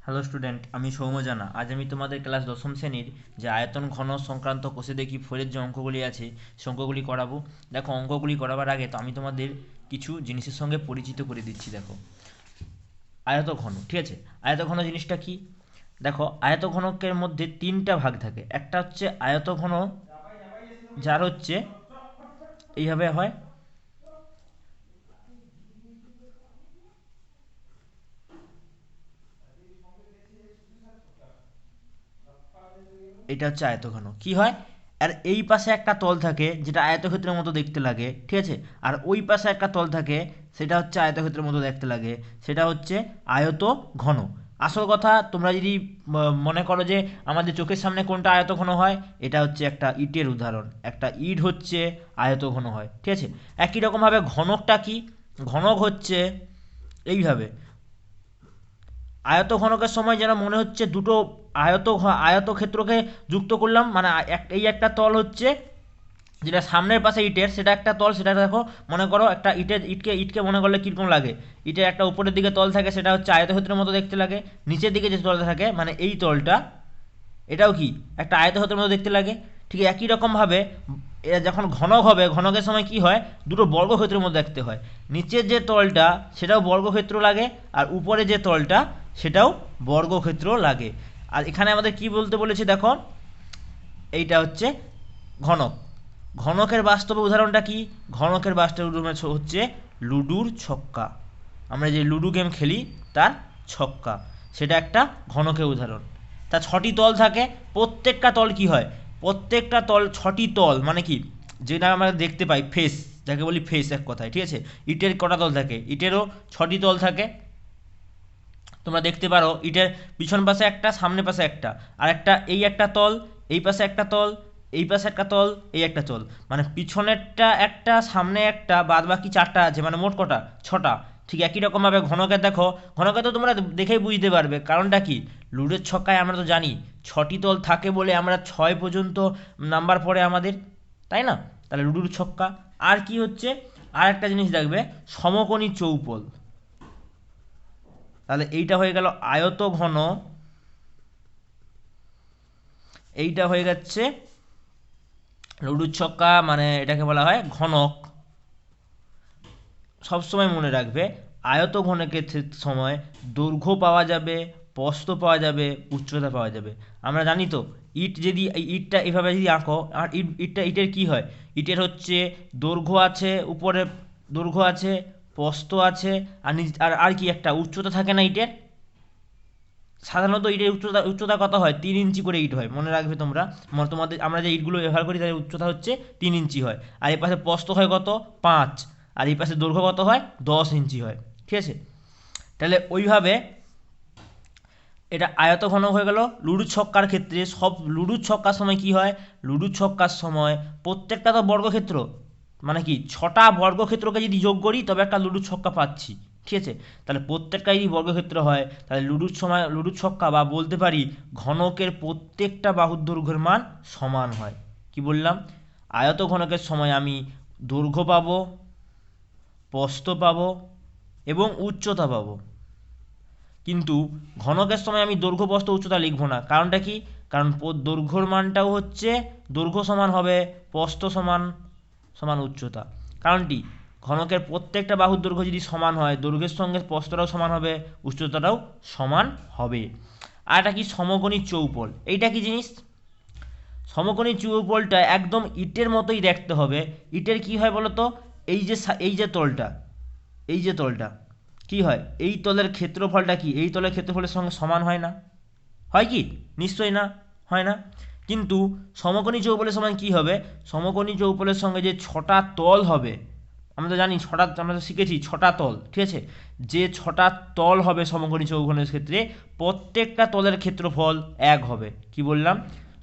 Hello student, আমি সৌম্য জানা। আজ আমি তোমাদের ক্লাস দশম শ্রেণীর যে আয়তন ঘন সংক্রান্ত কোষে দেখি ফোরের যে অঙ্কগুলি আছে সে অঙ্কগুলি করাবো। দেখো, অঙ্কগুলি করাবার আগে তো আমি তোমাদের কিছু জিনিসের সঙ্গে পরিচিত করে দিচ্ছি। দেখো, আয়ত ঘন, ঠিক আছে। আয়ত ঘন জিনিসটা কি? দেখো, আয়ত ঘনকের মধ্যে তিনটা ভাগ থাকে। একটা হচ্ছে আয়ত ঘন, যার হচ্ছে এইভাবে হয়। এটা হচ্ছে আয়তঘন। কি হয়? আর এই পাশে একটা তল থাকে যেটা আয়তক্ষেত্রের মতো দেখতে লাগে, ঠিক আছে। আর ওই পাশে একটা তল থাকে, সেটা হচ্ছে আয়তক্ষেত্রের মতো দেখতে লাগে, সেটা হচ্ছে আয়ত ঘন। আসল কথা, তোমরা যদি মনে করো যে আমাদের চোখের সামনে কোনটা আয়ত ঘন হয়, এটা হচ্ছে একটা ইটের উদাহরণ। একটা ইট হচ্ছে আয়ত ঘন হয়, ঠিক আছে। একই রকমভাবে ঘনকটা কি? ঘনক হচ্ছে এইভাবে। আয়তঘনকের সময় যেন মনে হচ্ছে দুটো আয়তক্ষেত্রকে যুক্ত করলাম, মানে এই একটা তল হচ্ছে যেটা সামনের পাশে ইটের, সেটা একটা তল। সেটা দেখো, মনে করো একটা ইটকে মনে করলে কীরকম লাগে। ইটের একটা উপরের দিকে তল থাকে, সেটা হচ্ছে আয়তক্ষেত্রের মতো দেখতে লাগে। নিচের দিকে যে তলটা থাকে, মানে এই তলটা, এটাও কি একটা আয়তক্ষেত্রের মতো দেখতে লাগে। ঠিক একই রকমভাবে এরা যখন ঘনক হবে, ঘনকের সময় কি হয়, দুটো বর্গক্ষেত্রের মধ্যে দেখতে হয়। নিচের যে তলটা সেটাও বর্গক্ষেত্র লাগে, আর উপরে যে তলটা সেটাও বর্গক্ষেত্র লাগে। আর এখানে আমাদের কি বলতে বলেছে দেখো, এইটা হচ্ছে ঘনক। ঘনকের বাস্তব উদাহরণটা কি? ঘনকের বাস্তব উদাহরণ হচ্ছে লুডুর ছক্কা। আমরা যে লুডু গেম খেলি তার ছক্কা, সেটা একটা ঘনকের উদাহরণ। তার ছটি তল থাকে। প্রত্যেকটা তল কি হয়, প্রত্যেকটা তল ছটি তল, মানে কি, যেটা আমরা দেখতে পাই ফেস, যাকে বলি ফেস এক কথায়, ঠিক আছে। ইটের কটা তল থাকে? ইটেরও ছটি তল থাকে। তোমরা দেখতে পারো ইটের পিছন পাশে একটা, সামনে পাশে একটা, আর একটা এই একটা তল, এই পাশে একটা তল, এই পাশে একটা তল, এই একটা তল। মানে পিছনেরটা একটা, সামনে একটা, বাদ বাকি চারটা আছে, মানে মোট কটা? ছটা। ঠিক একই রকমভাবে ঘনকে দেখো। ঘনকে তো তোমরা দেখেই বুঝতে পারবে, কারণটা কি? লুডোর ছক্কায় আমরা তো জানি ছটি তল থাকে বলে আমরা 6 পর্যন্ত নাম্বার পড়ে আমাদের, তাই না? তাহলে লুডোর ছক্কা। আর কি হচ্ছে, আর একটা জিনিস দেখবে, সমকোণী চৌপল। তাহলে এইটা হয়ে গেল আয়ত ঘন, এইটা হয়ে যাচ্ছে লুডুর ছক্কা, মানে এটাকে বলা হয় ঘনক। সবসময় মনে রাখবে, আয়ত ঘনকের সময় দৈর্ঘ্য পাওয়া যাবে, প্রস্থ পাওয়া যাবে, উচ্চতা পাওয়া যাবে। আমরা জানি তো, ইট যদি এই ইটটা এভাবে যদি আঁকো, আর ইটের কি হয়, ইটের হচ্ছে দৈর্ঘ্য আছে, উপরে দৈর্ঘ্য আছে, প্রস্থ আছে, আর আর কি একটা উচ্চতা থাকে না ইটের? সাধারণত ইটের উচ্চতা কত হয়? 3 ইঞ্চি করে ইট হয়, মনে রাখবে তোমরা। তোমাদের আমরা যে ইটগুলো ব্যবহার করি তাদের উচ্চতা হচ্ছে 3 ইঞ্চি হয়। আর এই পাশে প্রস্থ হয় কত? 5। আর এই পাশে দৈর্ঘ্য কত হয়? 10 ইঞ্চি হয়, ঠিক আছে। তাহলে ওইভাবে এটা আয়ত ঘনক হয়ে গেল। লুডুর ছক্কার ক্ষেত্রে সব, লুডুর ছক্কার সময় কি হয়, লুডুর ছক্কার সময় প্রত্যেকটা তো বর্গক্ষেত্র, মানে কি, ছটা বর্গক্ষেত্রকে যদি যোগ করি তবে একটা লুডুর ছক্কা পাচ্ছি, ঠিক আছে। তাহলে প্রত্যেকটা যদি বর্গক্ষেত্র হয়, তাহলে লুডুর ছক্কা, বা বলতে পারি ঘনকের প্রত্যেকটা বাহুর দৈর্ঘ্যের মান সমান হয়। কি বললাম? আয়ত ঘনকের সময় আমি দৈর্ঘ্য পাবো, প্রস্থ পাবো এবং উচ্চতা পাবো। কিন্তু ঘনকের সময় আমি দৈর্ঘ্য, প্রস্থ, উচ্চতা লিখব না। কারণটা কি? কারণ দৈর্ঘ্যর মানটাও হচ্ছে, দৈর্ঘ্য সমান হবে প্রস্থ সমান সমান উচ্চতা। কারণটি, ঘনকের প্রত্যেকটা বাহুর দৈর্ঘ্য যদি সমান হয়, দৈর্ঘ্যের সঙ্গে প্রস্থটাও সমান হবে, উচ্চতাটাও সমান হবে। আর এটা কি? সমকোণী চৌপল। এইটা কি জিনিস? সমকোণী চৌপলটা একদম ইটের মতোই দেখতে হবে। ইটের কি হয় বলো তো, এই যে তলটা, এই যে তলটা কি হয়, এই তলের ক্ষেত্রফলটা কি এই তলের ক্ষেত্রফলের সঙ্গে সমান হয় না? হয় কি? নিশ্চয়ই না, হয় না। কিন্তু সমকোণী চৌপলের সময় কি হবে, সমকোণী চৌপলের সঙ্গে যে ছটা তল হবে, আমরা তো জানি ছটা, আমরা তো শিখেছি ছটা তল, ঠিক আছে। যে ছটা তল হবে সমকোণী চৌকোণের ক্ষেত্রে, প্রত্যেকটা তলের ক্ষেত্রফল এক হবে। কি বললাম?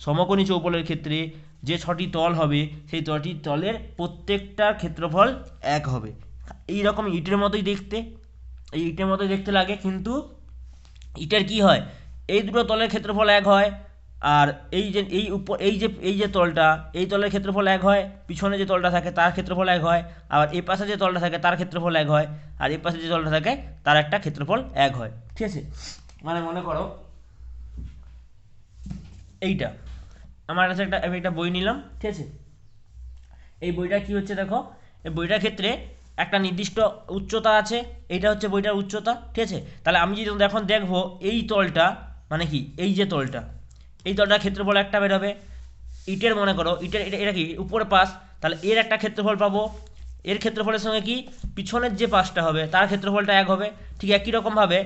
সমকোণী চৌপলের ক্ষেত্রে যে ছটি তল হবে, সেই ছটি তলের প্রত্যেকটার ক্ষেত্রফল এক হবে। এই রকম ইটের মতোই দেখতে, এই ইটের মতোই দেখতে লাগে, কিন্তু ইটের কি হয়, এই দুটো তলের ক্ষেত্রফল এক হয়। আর এই যে এই উপর এই যে তলটা, এই তলের ক্ষেত্রফল এক হয়, পিছনে যে তলটা থাকে তার ক্ষেত্রফল এক হয়, আবার এই পাশে যে তলটা থাকে তার ক্ষেত্রফল এক হয়, আর এই পাশে যে তলটা থাকে তার একটা ক্ষেত্রফল এক হয়, ঠিক আছে। মানে মনে করো এইটা আমার কাছে আমি একটা বই নিলাম, ঠিক আছে। এই বইটা কি হচ্ছে দেখো, এই বইটার ক্ষেত্রে একটা নির্দিষ্ট উচ্চতা আছে, এইটা হচ্ছে বইটার উচ্চতা, ঠিক আছে। তাহলে আমি যদি এখন দেখবো এই তলটা মানে কি, এই যে তলটা, এই তলটার ক্ষেত্রফল একটা বেরোবে। ইটের মনে করো ইটের এটা কি উপরের পাশ, তাহলে এর একটা ক্ষেত্রফল পাবো। এর ক্ষেত্রফলের সঙ্গে কি পিছনের যে পাশটা হবে তার ক্ষেত্রফলটা এক হবে। ঠিক একই রকমভাবে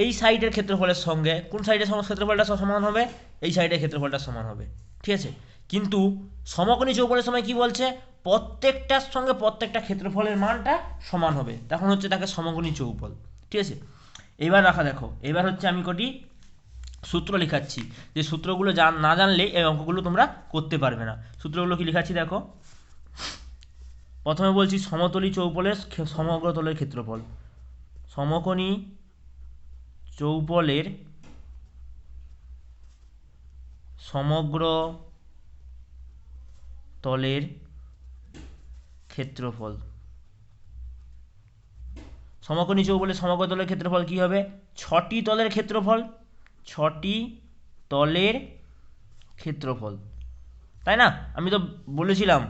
এই সাইডের ক্ষেত্রফলের সঙ্গে কোন সাইডের ক্ষেত্রফলটা সমান হবে, এই সাইডের ক্ষেত্রফলটা সমান হবে, ঠিক আছে। কিন্তু সমকোণী চৌকোণের সময় কি বলছে, প্রত্যেকটার সঙ্গে প্রত্যেকটা ক্ষেত্রফলের মানটা সমান হবে, তখন হচ্ছে তাকে সমকোণী চৌকোণ, ঠিক আছে। এবার রাখা দেখো, এবার হচ্ছে আমি কটি সূত্র লেখাচ্ছি, যে সূত্রগুলো না জানলে এই অঙ্কগুলো তোমরা করতে পারবে না। সূত্রগুলো কি লেখাচ্ছি দেখো, প্রথমে বলছি সমতলী চৌপলের সমগ্র তলের ক্ষেত্রফল। সমকোণী চৌপলের সমগ্র তলের ক্ষেত্রফল। সমকোণী চৌপলের সমগ্র তলের ক্ষেত্রফল কি হবে, 6টি তলের ক্ষেত্রফল, 6টি তলের ক্ষেত্রফল, তাই না। আমি তো বলেছিলাম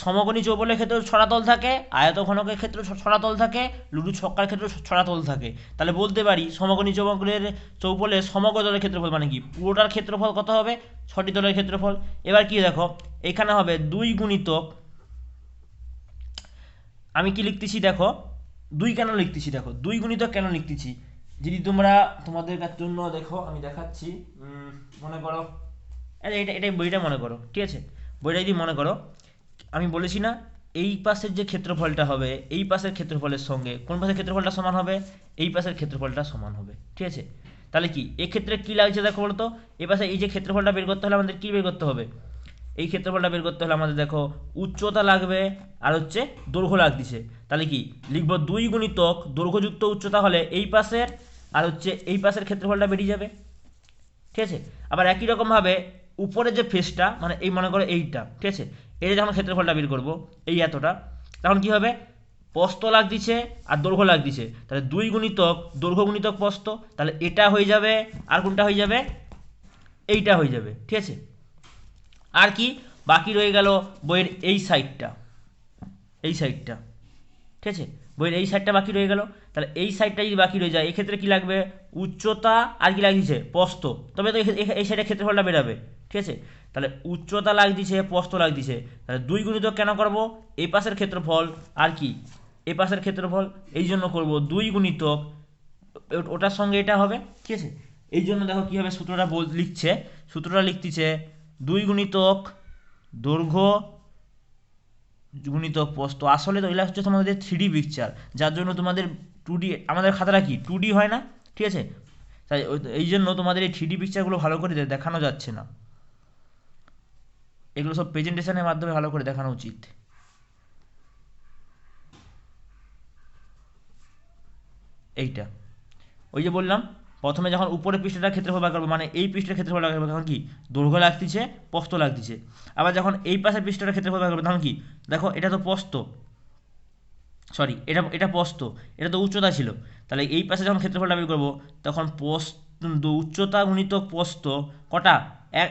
সমকোণী চৌপলের ক্ষেত্রে 6টা তল থাকে, আয়তঘনকের ক্ষেত্রে 6টা তল থাকে, লুডো ছক্কার ক্ষেত্রে 6টা তল থাকে। তাহলে বলতে পারি সমকোণী চৌপলের সমগ্র তলের ক্ষেত্রফল মানে কি, পুরোটার ক্ষেত্রফল কত হবে, 6টি তলের ক্ষেত্রফল। এবার কি দেখো, এখানে হবে 2 গুণিতক, আমি কি লিখতেছি দেখো, 2 কেন লিখতেছি দেখো, 2 গুণিতক কেন লিখতেছি, যদি তোমরা তোমাদের জন্য দেখো আমি দেখাচ্ছি। মনে করো এটাই বইটা মনে করো, ঠিক আছে। বইটা যদি মনে করো, আমি বলেছি না এই পাশের যে ক্ষেত্রফলটা হবে এই পাশের ক্ষেত্রফলের সঙ্গে কোন পাশের ক্ষেত্রফলটা সমান হবে, এই পাশের ক্ষেত্রফলটা সমান হবে, ঠিক আছে। তাহলে কি এক্ষেত্রে কি লাগছে দেখো বলতো, এই পাশে এই যে ক্ষেত্রফলটা বের করতে হলে আমাদের কি বের করতে হবে, এই ক্ষেত্রফলটা বের করতে হলে আমাদের দেখো উচ্চতা লাগবে আর হচ্ছে দৈর্ঘ্য লাগছে। তাহলে কি লিখবো 2 গুণিতক দৈর্ঘ্যযুক্ত উচ্চতা হলে এই পাশের আর হচ্ছে এই পাশের ক্ষেত্রফলটা বেরিয়ে যাবে, ঠিক আছে। আবার একই রকমভাবে উপরে যে ফেসটা মানে এই মনে করো এইটা, ঠিক আছে, এটা যখন ক্ষেত্রফলটা বের করবো এই এতটা, তখন কি হবে প্রস্থ লাগ দিছে আর দৈর্ঘ্য লাগ দিছে, তাহলে 2 গুণিতক দৈর্ঘ্য গুণিতক প্রস্থ, তাহলে এটা হয়ে যাবে আর কোনটা হয়ে যাবে, এইটা হয়ে যাবে, ঠিক আছে। আর কি বাকি রয়ে গেল বইয়ের এই সাইডটা, এই সাইডটা, ঠিক আছে, বইয়ের এই সাইডটা বাকি রয়ে গেল। তাহলে এই সাইডটা যদি বাকি রয়ে যায় এক্ষেত্রে কি লাগবে, উচ্চতা আর কি লাগিয়েছে প্রস্থ, তবে তো এই সাইডের ক্ষেত্রফলটা বেরাবে, ঠিক আছে। তাহলে উচ্চতা লাগ দিছে প্রস্থ লাগ দিছে, তাহলে 2 গুণিতক কেন করব, এই পাশের ক্ষেত্রফল আর কি এই পাশের ক্ষেত্রফল, এই জন্য করব 2 গুণিতক ওটার সঙ্গে এটা হবে, ঠিক আছে। এই জন্য দেখো কি হবে সূত্রটা লিখছে, সূত্রটা লিখতেছে 2 গুণিতক দৈর্ঘ্য গুণিতক প্রস্থ। আসলে তো এগুলো হচ্ছে তোমাদের 3D পিকচার, যার জন্য তোমাদের 2D, আমাদের খাতাটা কি 2D হয় না, ঠিক আছে। তাই এই জন্য তোমাদের এই 3D পিকচারগুলো ভালো করে দেখানো যাচ্ছে না, এগুলো সব প্রেজেন্টেশনের মাধ্যমে ভালো করে দেখানো উচিত। এইটা ওই যে বললাম প্রথমে যখন উপরের পৃষ্ঠটার ক্ষেত্রফল বার করবো মানে এই পৃষ্ঠের ক্ষেত্রফল বার করবো তখন কি দৈর্ঘ্য লাগতেছে প্রস্থ লাগতেছে। আবার যখন এই পাশের পৃষ্ঠটার ক্ষেত্রফল বার করবো তখন কি দেখো এটা তো প্রস্থ, সরি এটা প্রস্থ, এটা তো উচ্চতা ছিল, তাহলে এই পাশে যখন ক্ষেত্রফলটা বের করবো তখন উচ্চতা গুণিতক প্রস্থ কটা,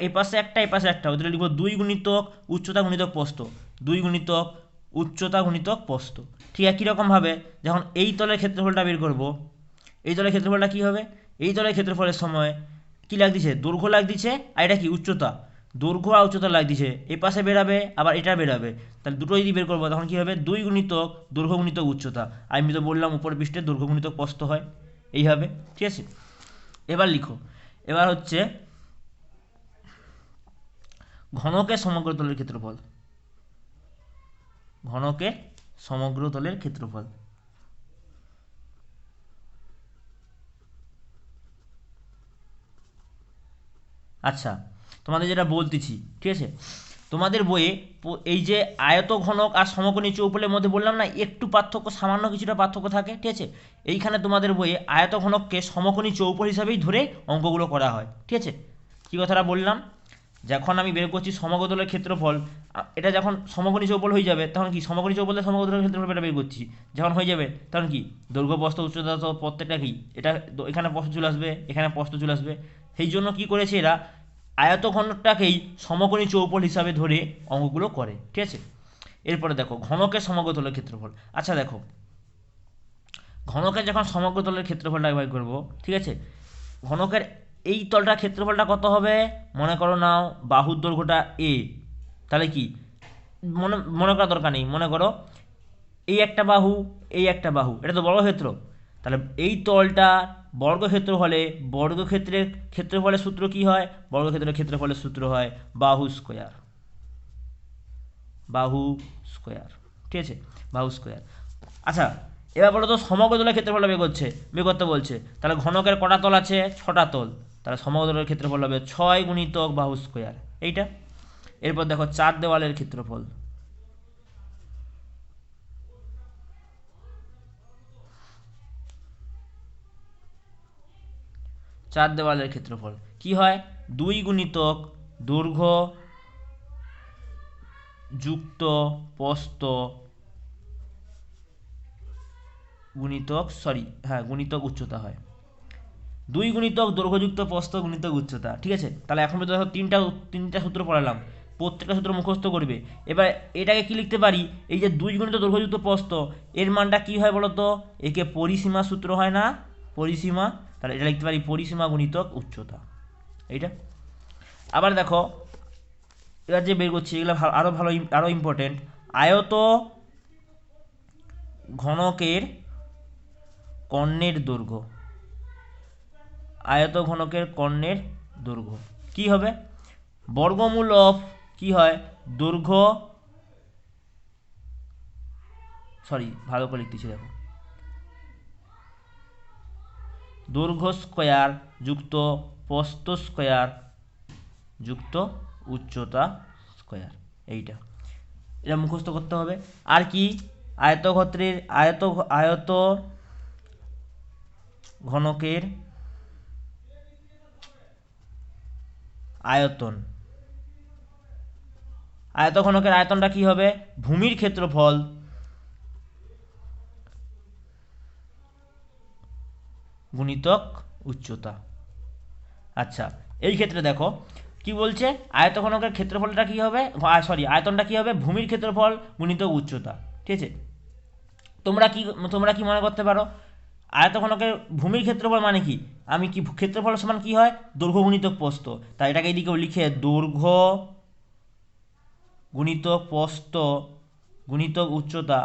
এই পাশে একটা এই পাশে একটা, ওদের লিখবো 2 গুণিতক উচ্চতা গুণিতক প্রস্থ, 2 গুণিতক উচ্চতা গুণিতক প্রস্থ। ঠিক একই রকমভাবে যখন এই তলের ক্ষেত্রফলটা বের করবো, এই তলের ক্ষেত্রফলটা কী হবে, এই তলের ক্ষেত্রফলের সময় কী লাগ দিছে দৈর্ঘ্য লাগ দিছে আর এটা কি উচ্চতা, দৈর্ঘ্য আর উচ্চতা লাগ দিছে, এই পাশে বেরাবে আবার এটা বেরাবে, তাহলে দুটো যদি বের করবো তখন কী হবে 2 গুণিতক দৈর্ঘ্য গুণিতক উচ্চতা। আমি তো বললাম উপর পৃষ্ঠে দৈর্ঘ্য গুণিতক প্রস্থ হয়, এইভাবে, ঠিক আছে। এবার লিখো, এবার হচ্ছে ঘনকের সমগ্র তলের ক্ষেত্রফল, ঘনকের সমগ্র তলের ক্ষেত্রফল। আচ্ছা তোমাদের যেটা বলতেছি, ঠিক আছে, তোমাদের বইয়ে এই যে আয়ত ঘনক আর সমকোণী চৌপলের মধ্যে বললাম না একটু পার্থক্য, সামান্য কিছুটা পার্থক্য থাকে, ঠিক আছে। এইখানে তোমাদের বইয়ে আয়ত ঘনককে সমকোণী চৌপল হিসাবেই ধরে অঙ্কগুলো করা হয়, ঠিক আছে। কী কথাটা বললাম, যখন আমি বের করছি সমগ্র তলের ক্ষেত্রফল, এটা যখন সমকোণী চৌপল হয়ে যাবে তখন কি সমকোণী চৌপলে সমগ্র তলের ক্ষেত্রফল এটা বের করছি, যখন হয়ে যাবে তখন কি দৈর্ঘ্য প্রস্থ উচ্চতা তো প্রত্যেকটা কি এটা এখানে প্রস্থ চলে আসবে, এখানে প্রস্থ চলে আসবে। সেই জন্য কি করেছে এরা আয়তঘনটাকেই সমকোণী চৌপল হিসাবে ধরে অঙ্কগুলো করে, ঠিক আছে। এরপরে দেখো ঘনকের সমগ্র তলের ক্ষেত্রফল। আচ্ছা দেখো ঘনকের যখন সমগ্র তলের ক্ষেত্রফলটা বের করব, ঠিক আছে, ঘনকের এই তলটার ক্ষেত্রফলটা কত হবে, মনে করো নাও বাহুর দৈর্ঘ্যটা এ, তাহলে কি মনে মনে করার দরকার নেই, মনে করো এই একটা বাহু, এই একটা বাহু, এটা তো বর্গক্ষেত্র, তাহলে এই তলটা বর্গক্ষেত্র হলে বর্গক্ষেত্রের ক্ষেত্রফলের সূত্র কি হয়, বর্গক্ষেত্রের ক্ষেত্রফলের সূত্র হয় বাহু স্কোয়ার, বাহু স্কোয়ার, ঠিক আছে, বাহু স্কোয়ার। আচ্ছা এবার বলো তো সমগ্র তলের ক্ষেত্রফল বের করতে বলছে, তাহলে ঘনকের কটা তল আছে, ছটা তল, তাহলে সমগ্র তলের ক্ষেত্রফল হবে 6 গুণিতক বাহু স্কোয়ার, এইটা। এরপর দেখো চার দেওয়ালের ক্ষেত্রফল, চার দেওয়ালের ক্ষেত্রফল কি হয়, 2 গুণিতক দৈর্ঘ্য যুক্ত প্রস্থ গুণিতক উচ্চতা হয়, 2 গুণিতক দৈর্ঘ্যযুক্ত প্রস্থ গুণিতক উচ্চতা, ঠিক আছে। তাহলে এখন পর্যন্ত দেখো তিনটা সূত্র পড়ালাম, প্রত্যেকটা সূত্র মুখস্থ করবে। এবার এটাকে কি লিখতে পারি, এই যে 2 গুণিতক দৈর্ঘ্যযুক্ত প্রস্থ এর মানটা কি হয় বলো তো, একে পরিসীমা সূত্র হয় না, পরিসীমা, তাহলে এটা লিখতে পারি পরিসীমা গুণিতক উচ্চতা, এইটা। আবার দেখো এবার যে বের করছি এগুলো আরও ইম্পর্টেন্ট, আয়ত ঘনকের কর্ণের দৈর্ঘ্য, আয়ত ঘনকের কর্ণের দৈর্ঘ্য কি হবে, বর্গমূল অফ কি হয় দৈর্ঘ্য, ভালো করে লিখতেছি দেখো, দৈর্ঘ্য স্কোয়ার যুক্ত প্রস্থ স্কোয়ার যুক্ত উচ্চতা স্কোয়ার, এইটা এটা মুখস্থ করতে হবে। আর কি আয়তক্ষেত্রের আয়ত ঘনকের আয়তন, আয়তঘনকের আয়তনটা কি হবে, ভূমির ক্ষেত্রফল গুণিতক উচ্চতা। আচ্ছা এই ক্ষেত্রে দেখো কি বলছে, আয়তঘনকের ক্ষেত্রফলটা কি হবে, আয়তনটা কি হবে, ভূমির ক্ষেত্রফল গুণিতক উচ্চতা, ঠিক আছে। তোমরা কি মনে করতে পারো, আয়তঘনকের ভূমির ক্ষেত্রফল মানে কি, আমি কি ক্ষেত্রফল সমান কি হয় দৈর্ঘ্য গুণিতক প্রস্থ, তাই এটাকে এইদিকেও লিখে দৈর্ঘ্য গুণিতক প্রস্থ গুণিতক উচ্চতা,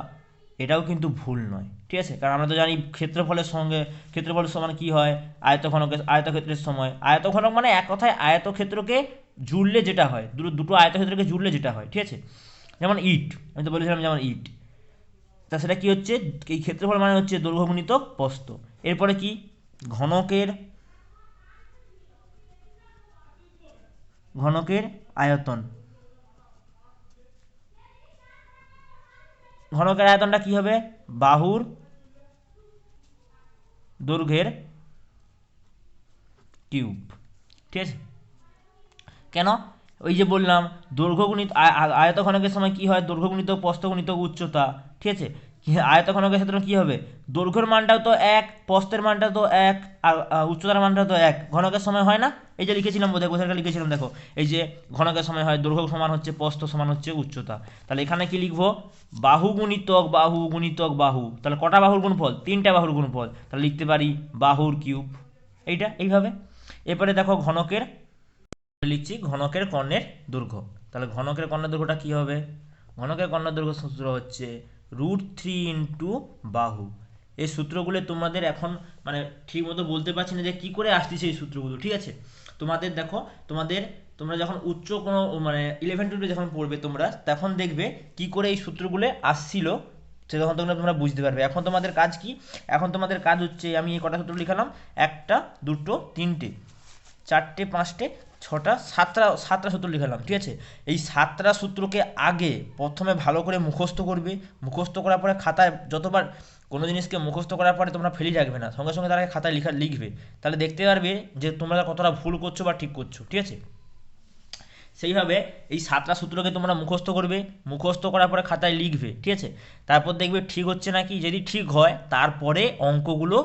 এটাও কিন্তু ভুল নয়, ঠিক আছে। কারণ আমরা তো জানি ক্ষেত্রফলের সমান কি হয়, আয়তক্ষেত্রের সময়, আয়তঘনক মানে এক কথায় আয়তক্ষেত্রকে জুড়লে যেটা হয়, দুটো আয়তক্ষেত্রকে জুড়লে যেটা হয়, ঠিক আছে। যেমন ইট, আমি তো বলেছিলাম যেমন ইট, তা সেটা কি হচ্ছে, এই ক্ষেত্রফল মানে হচ্ছে দৈর্ঘ্য গুণিতক প্রস্থ। এরপরে কি ঘনকের আয়তন, ঘনকের আয়তনটা কি হবে, বাহুর দৈর্ঘ্যের কিউব, ঠিক আছে। কেন, ওই যে বললাম দৈর্ঘ্য গুণিত আয়তঘনকের সময় কি হয় দৈর্ঘ্য গুণিতক প্রস্থ গুণিতক উচ্চতা, ঠিক আছে। আয়তঘনকের ক্ষেত্রে কি হবে, দৈর্ঘ্যের মানটাও তো এক, প্রস্থের মানটাও তো এক, আর উচ্চতার মানটাও তো এক, ঘনকের সময় হয় না, এই যে লিখেছিলাম বোঝাটা লিখেছিলাম দেখো, এই যে ঘনকের সময় হয় দৈর্ঘ্য সমান হচ্ছে প্রস্থ সমান হচ্ছে উচ্চতা, তাহলে এখানে কি লিখবো, বাহু গুণিতক বাহু গুণিতক বাহু, তাহলে কটা বাহুর গুণফল, 3টা বাহুর গুণফল, তাহলে লিখতে পারি বাহুর কিউব, এইটা এইভাবে। এরপরে দেখো লিখছি ঘনকের কর্ণের দৈর্ঘ্য, তাহলে ঘনকের কর্ণের দৈর্ঘ্যটা কি হবে, ঘনকের কর্ণের দৈর্ঘ্য সূত্র হচ্ছে √3 ইন্টু বাহু। এই সূত্রগুলো তোমাদের এখন মানে ঠিক মতো বলতে পারছি না যে কি করে আসতেছে এই সূত্রগুলো, ঠিক আছে। তোমাদের দেখো তোমরা যখন উচ্চ কোনো মানে 11-12 যখন পড়বে তোমরা তখন দেখবে কি করে এই সূত্রগুলো আসছিল, সে তখন তোমরা বুঝতে পারবে। এখন তোমাদের কাজ কি, এখন তোমাদের কাজ হচ্ছে আমি এই কটা সূত্র লিখালাম, একটা দুটো তিনটে চারটে পাঁচটে ছটা সাতটা সূত্র লিখালাম, ঠিক আছে। এই 7টা সূত্রকে আগে প্রথমে ভালো করে মুখস্থ করবে, মুখস্থ করার পরে খাতায় যতবার কোনো জিনিসকে মুখস্থ করার পরে তোমরা ফেলি রাখবে না, সঙ্গে সঙ্গে তারা খাতায় লিখবে, তাহলে দেখতে পারবে যে তোমরা কতটা ভুল করছো বা ঠিক করছো, ঠিক আছে। সেইভাবে এই 7টা সূত্রকে তোমরা মুখস্থ করবে, মুখস্থ করার পরে খাতায় লিখবে, ঠিক আছে। তারপর দেখবে ঠিক হচ্ছে নাকি, যদি ঠিক হয় তারপরে অঙ্কগুলো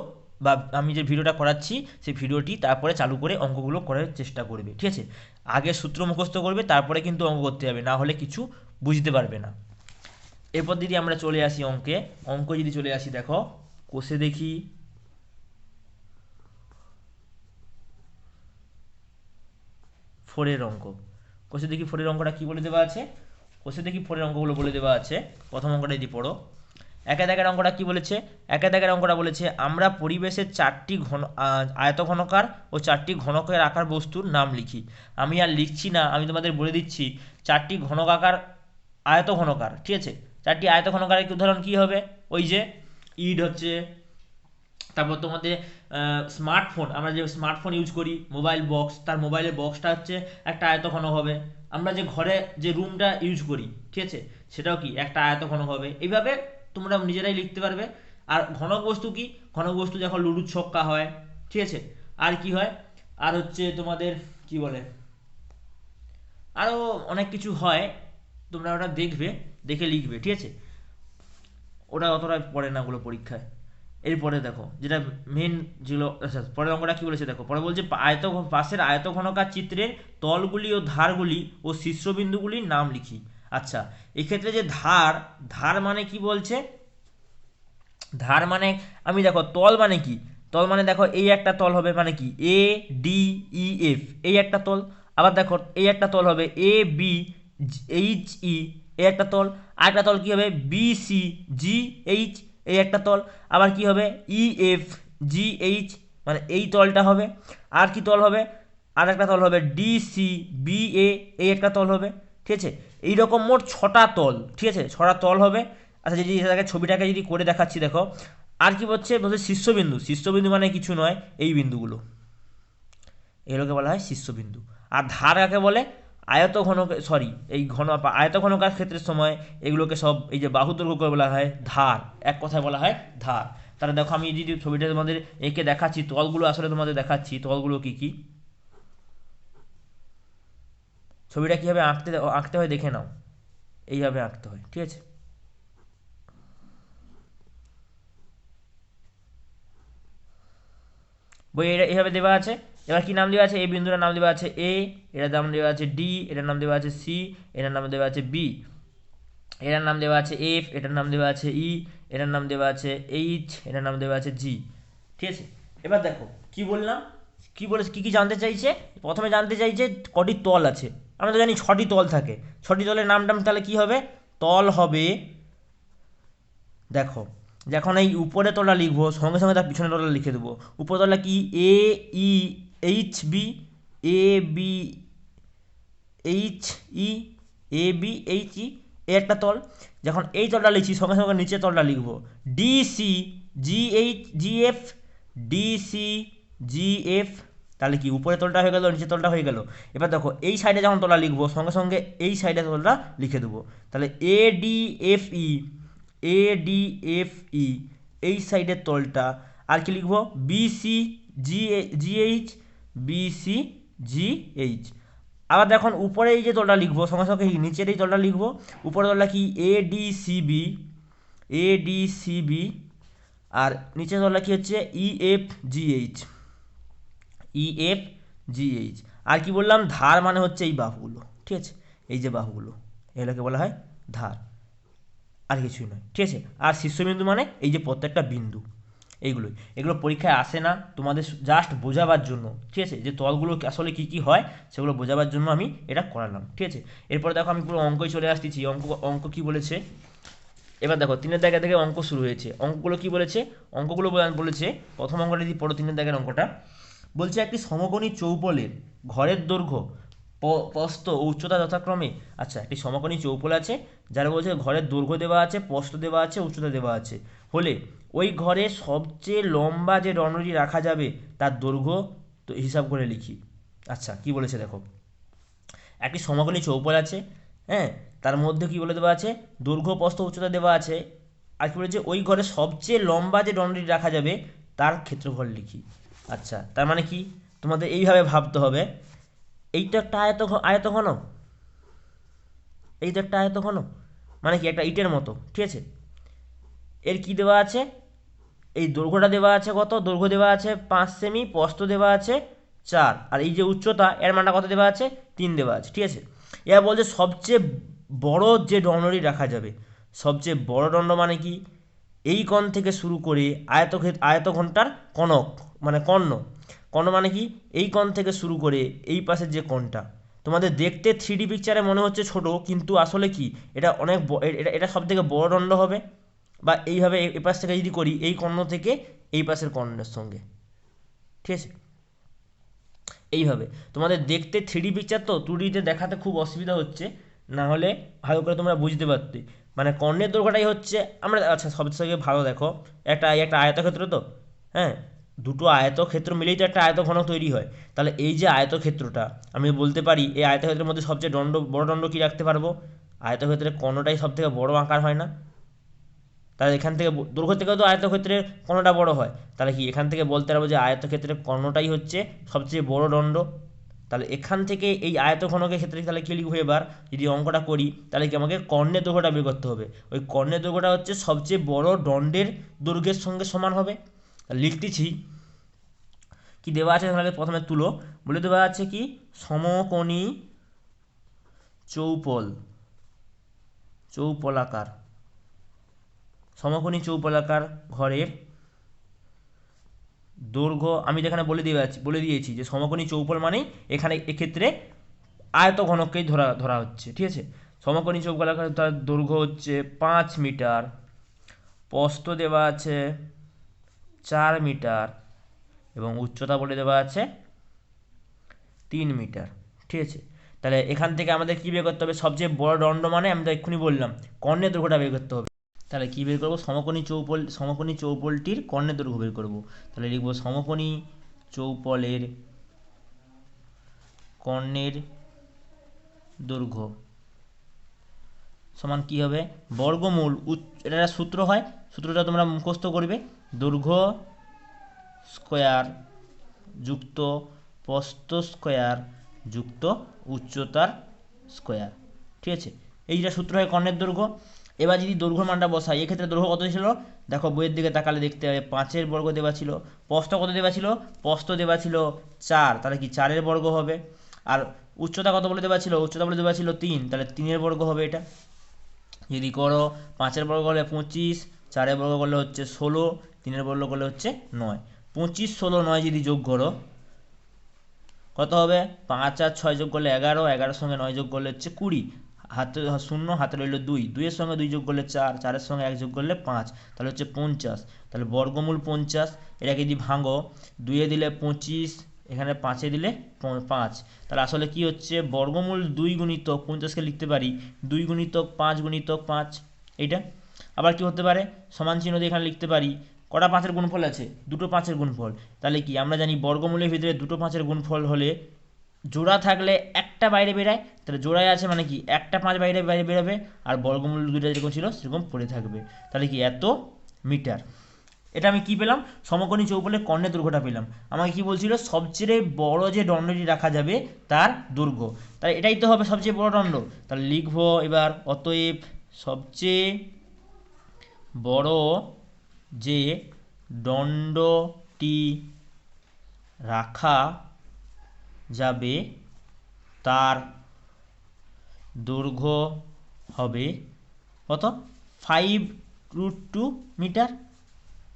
বা আমি যে ভিডিওটা করাচ্ছি সেই ভিডিওটি তারপরে চালু করে অঙ্কগুলো করার চেষ্টা করবে, ঠিক আছে। আগে সূত্র মুখস্থ করবে, তারপরে কিন্তু অঙ্ক করতে হবে, না হলে কিছু বুঝতে পারবে না। এরপর যদি আমরা চলে আসি অঙ্কে, অঙ্ক যদি চলে আসি, দেখো কোষে দেখি, ফোরের অঙ্ক। কোষে দেখি ফোরের অঙ্কটা কি বলে দেওয়া আছে, কোষে দেখি ফোরের অঙ্কগুলো বলে দেওয়া আছে। প্রথম অঙ্কটা যদি পড়ো, একে দাগের অঙ্কটা কি বলেছে, একে দাগের অঙ্কটা বলেছে আমরা পরিবেশের 4টি আয়তঘনকার ও 4টি ঘনকের আকার বস্তুর নাম লিখি। আমি আর লিখছি না, আমি তোমাদের বলে দিচ্ছি 4টি ঘনকাকার আয়তঘনকার, ঠিক আছে। 4টি আয়তঘনকারের উদাহরণ কি হবে, ওই যে ইট হচ্ছে, তারপর তোমাদের স্মার্টফোন, আমরা যে স্মার্টফোন ইউজ করি, মোবাইল বক্স, তার মোবাইলের বক্সটা হচ্ছে একটা আয়তঘনক হবে। আমরা যে ঘরে যে রুমটা ইউজ করি, ঠিক আছে, সেটাও কি একটা আয়তঘনক হবে। এইভাবে তোমরা নিজেরাই লিখতে পারবে। আর ঘনক বস্তু কি, ঘনক বস্তু যখন লুডুর ছক্কা হয়, ঠিক আছে। আর কি হয়, আর হচ্ছে তোমাদের কি বলে, আরও অনেক কিছু হয়, তোমরা ওটা দেখবে, দেখে লিখবে, ঠিক আছে। ওটা অতটা পড়ে না ওগুলো পরীক্ষায়। এরপরে দেখো যেটা মেন, যেগুলো আচ্ছা পরের অঙ্কটা কি বলেছে দেখো, পরে বলছে পাশের আয়তঘনকার চিত্রের তলগুলি ও ধারগুলি ও শীর্ষবিন্দুগুলির নাম লিখি। আচ্ছা, এক্ষেত্রে যে ধার, ধার মানে কি বলছে, ধার মানে আমি দেখো তল মানে কি, তল মানে দেখো এই একটা তল হবে, মানে কি এ ডি ই এফ, এই একটা তল। আবার দেখো এই একটা তল হবে এ বি এইচ ই, এই একটা তল। আর একটা তল কি হবে বি সি জি এইচ, এই একটা তল। আবার কি হবে ই এফ জি এইচ, মানে এই তলটা হবে। আর কি তল হবে, আর একটা তল হবে ডি সি বি এ, এই একটা তল হবে, ঠিক আছে। এইরকম মোট 6টা তল, ঠিক আছে, 6টা তল হবে। আচ্ছা, যদি এটাকে ছবিটাকে যদি করে দেখাচ্ছি দেখো, আর কি বলছে বলছে শীর্ষবিন্দু, শীর্ষবিন্দু মানে কিছু নয়, এই বিন্দুগুলো, এগুলোকে বলা হয় শীর্ষবিন্দু। আর ধার কাকে বলে, আয়তঘনক, সরি এই আয়তঘনকার ক্ষেত্রের সময় এগুলোকে সব এই যে বাহু দৈর্ঘ্যকে বলা হয় ধার, এক কথায় বলা হয় ধার। তাহলে দেখো আমি যদি ছবিটা তোমাদের এঁকে দেখাচ্ছি, তলগুলো আসলে তোমাদের দেখাচ্ছি তলগুলো কি কি, ছবিটা কীভাবে আঁকতে হয় দেখে নাও, এইভাবে আঁকতে হয়, ঠিক আছে। বই এটা এভাবে দেওয়া আছে। এবার কি নাম দেওয়া আছে, এই বিন্দুটার নাম দেওয়া আছে এ, এটার নাম দেওয়া আছে ডি, এটার নাম দেওয়া আছে সি, এটার নাম দেওয়া আছে বি, এটার নাম দেওয়া আছে এফ, এটার নাম দেওয়া আছে ই, এটার নাম দেওয়া আছে এইচ, এটার নাম দেওয়া আছে জি, ঠিক আছে। এবার দেখো কি বললাম, কি বলে কি কি জানতে চাইছে, প্রথমে জানতে চাইছে কটি তল আছে। আমরা তো জানি 6টি তল থাকে, 6টি তলের নাম তাহলে কি হবে, তল হবে, দেখো যখন এই উপরে তলা লিখবো সঙ্গে সঙ্গে তার পিছনে তলা লিখে দেবো। উপর তলা কি এ E H B, A B H E, A B H E, এ একটা তল। যখন এই তলটা লিখছি সঙ্গে সঙ্গে নিচের তলটা লিখবো D C G H G F, D C G F. তাহলে কি উপরের তলটা হয়ে গেল, নিচের তলটা হয়ে গেল। এবার দেখো এই সাইডে যখন তলা লিখবো সঙ্গে সঙ্গে এই সাইডে তলটা লিখে দেবো। তাহলে A D F E, A D F E, এই সাইডের তলটা। আর কি লিখবো B C G G H, B C G H. আবার দেখুন উপরে এই যে তলটা লিখবো সঙ্গে সঙ্গে নিচের এই তলটা লিখবো। উপরের তলটা কি A D C B, A D C B. আর নিচের তলটা কি হচ্ছে E F G H, E F G H. আর কি বললাম, ধার মানে হচ্ছে এই বাহুগুলো, ঠিক আছে, এই যে বাহুগুলো, এগুলোকে বলা হয় ধার, আর কিছুই নয়, ঠিক আছে। আর শীর্ষবিন্দু মানে এই যে প্রত্যেকটা বিন্দু, এইগুলোই। এগুলো পরীক্ষায় আসে না, তোমাদের জাস্ট বোঝাবার জন্য, ঠিক আছে, যে তলগুলো আসলে কি কি হয় সেগুলো বোঝাবার জন্য আমি এটা করালাম, ঠিক আছে। এরপরে দেখো আমি পুরো অঙ্কই চলে আসতেছি, অঙ্ক কি বলেছে। এবার দেখো 3 দাগের থেকে অঙ্ক শুরু হয়েছে। অঙ্কগুলো কি বলেছে, অঙ্কগুলো বলেছে প্রথম অঙ্কটা যদি পড়ো 3 দাগের অঙ্কটা, বলছে একটি সমকোণী চৌপলের ঘরের দৈর্ঘ্য প্রস্থ ও উচ্চতা যথাক্রমে। আচ্ছা, একটি সমকোণী চৌপল আছে, যারা বলছে ঘরের দৈর্ঘ্য দেওয়া আছে, প্রস্থ দেওয়া আছে, উচ্চতা দেওয়া আছে, হলে ওই ঘরে সবচেয়ে লম্বা যে রণটি রাখা যাবে তার দৈর্ঘ্য তো হিসাব করে লিখি। আচ্ছা, কি বলেছে দেখো, একটি সমকোণী চৌপল আছে, হ্যাঁ, তার মধ্যে কি বলে দেওয়া আছে দৈর্ঘ্য প্রস্থ উচ্চতা দেওয়া আছে। আর কি বলেছে ওই ঘরে সবচেয়ে লম্বা যে দণ্ডটি রাখা যাবে তার ক্ষেত্রফল লিখি। আচ্ছা, তার মানে কি তোমাদের এইভাবে ভাবতে হবে, এইটা একটা আয়তঘন, এই তো একটা আয়তঘন, মানে কি একটা ইটের মতো, ঠিক আছে। এর কি দেওয়া আছে, এই দৈর্ঘ্যটা দেওয়া আছে কত, দৈর্ঘ্য দেওয়া আছে 5 সেমি, প্রস্থ দেওয়া আছে 4, আর এই যে উচ্চতা এর মানটা কত দেওয়া আছে, 3 দেওয়া আছে, ঠিক আছে। এবার বলছে সবচেয়ে বড় যে দণ্ডটি রাখা যাবে, সবচেয়ে বড় দণ্ড মানে কি, এই কোণ থেকে শুরু করে আয়তঘনটার কনক, মানে কর্ণ, কর্ণ মানে কি, এই কোণ থেকে শুরু করে এই পাশের যে কোণটা, তোমাদের দেখতে 3D পিকচারে মনে হচ্ছে ছোট, কিন্তু আসলে কি এটা অনেক এটা সব থেকে বড় দণ্ড হবে। বা এইভাবে এ পাশ থেকে যদি করি, এই কর্ণ থেকে এই পাশের কর্ণের সঙ্গে, ঠিক আছে। এইভাবে তোমাদের দেখতে 3D পিকচার তো 2Dতে দেখাতে খুব অসুবিধা হচ্ছে, না হলে ভালো করে তোমরা বুঝতে পারতে। মানে কর্ণের দৈর্ঘ্যটাই হচ্ছে আমরা, আচ্ছা সবথেকে ভালো দেখো, একটা আয়তক্ষেত্র তো, হ্যাঁ, দুটো আয়তক্ষেত্র মিলেই তো একটা আয়তঘনক তৈরি হয়। তাহলে এই যে আয়তক্ষেত্রটা, আমি বলতে পারি এই আয়তক্ষেত্রের মধ্যে সবচেয়ে বড় দণ্ড কী রাখতে পারবো, আয়তক্ষেত্রের কর্ণটাই সব থেকে বড় আকার হয় না। তাহলে এখান থেকে দৈর্ঘ্য থেকেও তো আয়তক্ষেত্রের কর্ণটা বড় হয়, তাহলে কি এখান থেকে বলতে পারবো যে আয়তক্ষেত্রের কর্ণটাই হচ্ছে সবচেয়ে বড় দণ্ড। তাহলে এখান থেকে এই আয়তঘনকের ক্ষেত্রে তাহলে কী লিখবো, এবার যদি অঙ্কটা করি তাহলে কি আমাকে কর্ণের দৈর্ঘ্যটা বের করতে হবে, ওই কর্ণের দৈর্ঘ্যটা হচ্ছে সবচেয়ে বড় দণ্ডের দৈর্ঘ্যের সঙ্গে সমান হবে। লিখতেছি কি দেওয়া আছে, তাহলে প্রথমে তুলো, বলে দেওয়া আছে কি সমকোণী চৌপলাকার সমকোণী চৌপলাকার ঘরের দৈর্ঘ্য, আমি যেখানে বলে দিয়েছি যে সমকোণী চৌপল মানেই এখানে এক্ষেত্রে আয়তঘনককেই ধরা হচ্ছে, ঠিক আছে। সমকোণী চৌপলাকার তার দৈর্ঘ্য হচ্ছে 5 মিটার, প্রস্থ দেওয়া আছে 4 মিটার, এবং উচ্চতা বলে দেওয়া আছে 3 মিটার, ঠিক আছে। তাহলে এখান থেকে আমাদের কী বের করতে হবে, সবচেয়ে বড় দণ্ড মানে আমি তো এক্ষুনি বললাম কর্ণের দৈর্ঘ্যটা বের করতে হবে। তাহলে কী বের করবো, সমকোণী চৌপলটির কর্ণের দৈর্ঘ্য বের করবো। তাহলে লিখবো সমকোণী চৌপলের কর্ণের দৈর্ঘ্য সমান কী হবে, বর্গমূল, এটা একটা সূত্র হয়, সূত্রটা তোমরা মুখস্থ করবে, দৈর্ঘ্য স্কোয়ার যুক্ত প্রস্থ স্কোয়ার যুক্ত উচ্চতার স্কোয়ার, ঠিক আছে। এইটা সূত্র হয় কর্ণের দৈর্ঘ্য। এবার যদি দৈর্ঘ্য মানটা বসাই, এক্ষেত্রে দৈর্ঘ্য কত ছিল, দেখো বইয়ের দিকে তাকালে দেখতে হবে 5-এর বর্গ দেওয়া ছিল, প্রস্থ কত দেওয়া ছিল, প্রস্থ দেওয়া ছিল 4, তাহলে কি 4-এর বর্গ হবে। আর উচ্চতা কত বলে দেওয়া ছিল, উচ্চতা বলে দেওয়া ছিল 3, তাহলে 3-এর বর্গ হবে এটা। যদি করো 5-এর বর্গ করলে 25, 4-এর বর্গ করলে হচ্ছে 16, 3-এর বর্গ করলে হচ্ছে 9, 25, 16, 9 যদি যোগ করো কত হবে, 5 আর 6 যোগ করলে 11, 11-এর সঙ্গে 9 যোগ করলে হচ্ছে 20, হাতে 0, হাতে রইল 2, 2-এর সঙ্গে 2 যোগ করলে 4, 4-এর সঙ্গে 1 যোগ করলে 5, তাহলে হচ্ছে 50। তাহলে বর্গমূল 50, এটাকে যদি ভাঙো, 2-এ দিলে 25, এখানে 5-এ দিলে 5, তাহলে আসলে কি হচ্ছে, বর্গমূল 2 গুণিতক 50-কে লিখতে পারি 2 গুণিতক 5 গুণিতক 5, এইটা। আবার কি হতে পারে, সমান চিহ্ন দিয়ে এখানে লিখতে পারি, কটা 5-এর গুণফল আছে, দুটো 5-এর গুণফল। তাহলে কি আমরা জানি বর্গমূলের ভিতরে দুটো 5-এর গুণফল হলে জোড়া থাকলে একটা বাইরে বেরায়, তাহলে জোড়ায় আছে মানে কি একটা 5 বাইরে বাইরে বেরোবে, আর বর্গমূল দুটো যেরকম ছিল সেরকম পড়ে থাকবে। তাহলে কি এত মিটার, এটা আমি কি পেলাম, সমকোণী চৌপলের কর্ণের দৈর্ঘ্যটা পেলাম। আমাকে কি বলছিল, সবচেয়ে বড় যে দণ্ডটি রাখা যাবে তার দৈর্ঘ্য, তাহলে এটাই তো হবে সবচেয়ে বড় দণ্ড। তাহলে লিখবো এবার, অতএব সবচেয়ে বড় যে দণ্ডটি রাখা যাবে তার দৈর্ঘ্য হবে কত, 5√2 মিটার।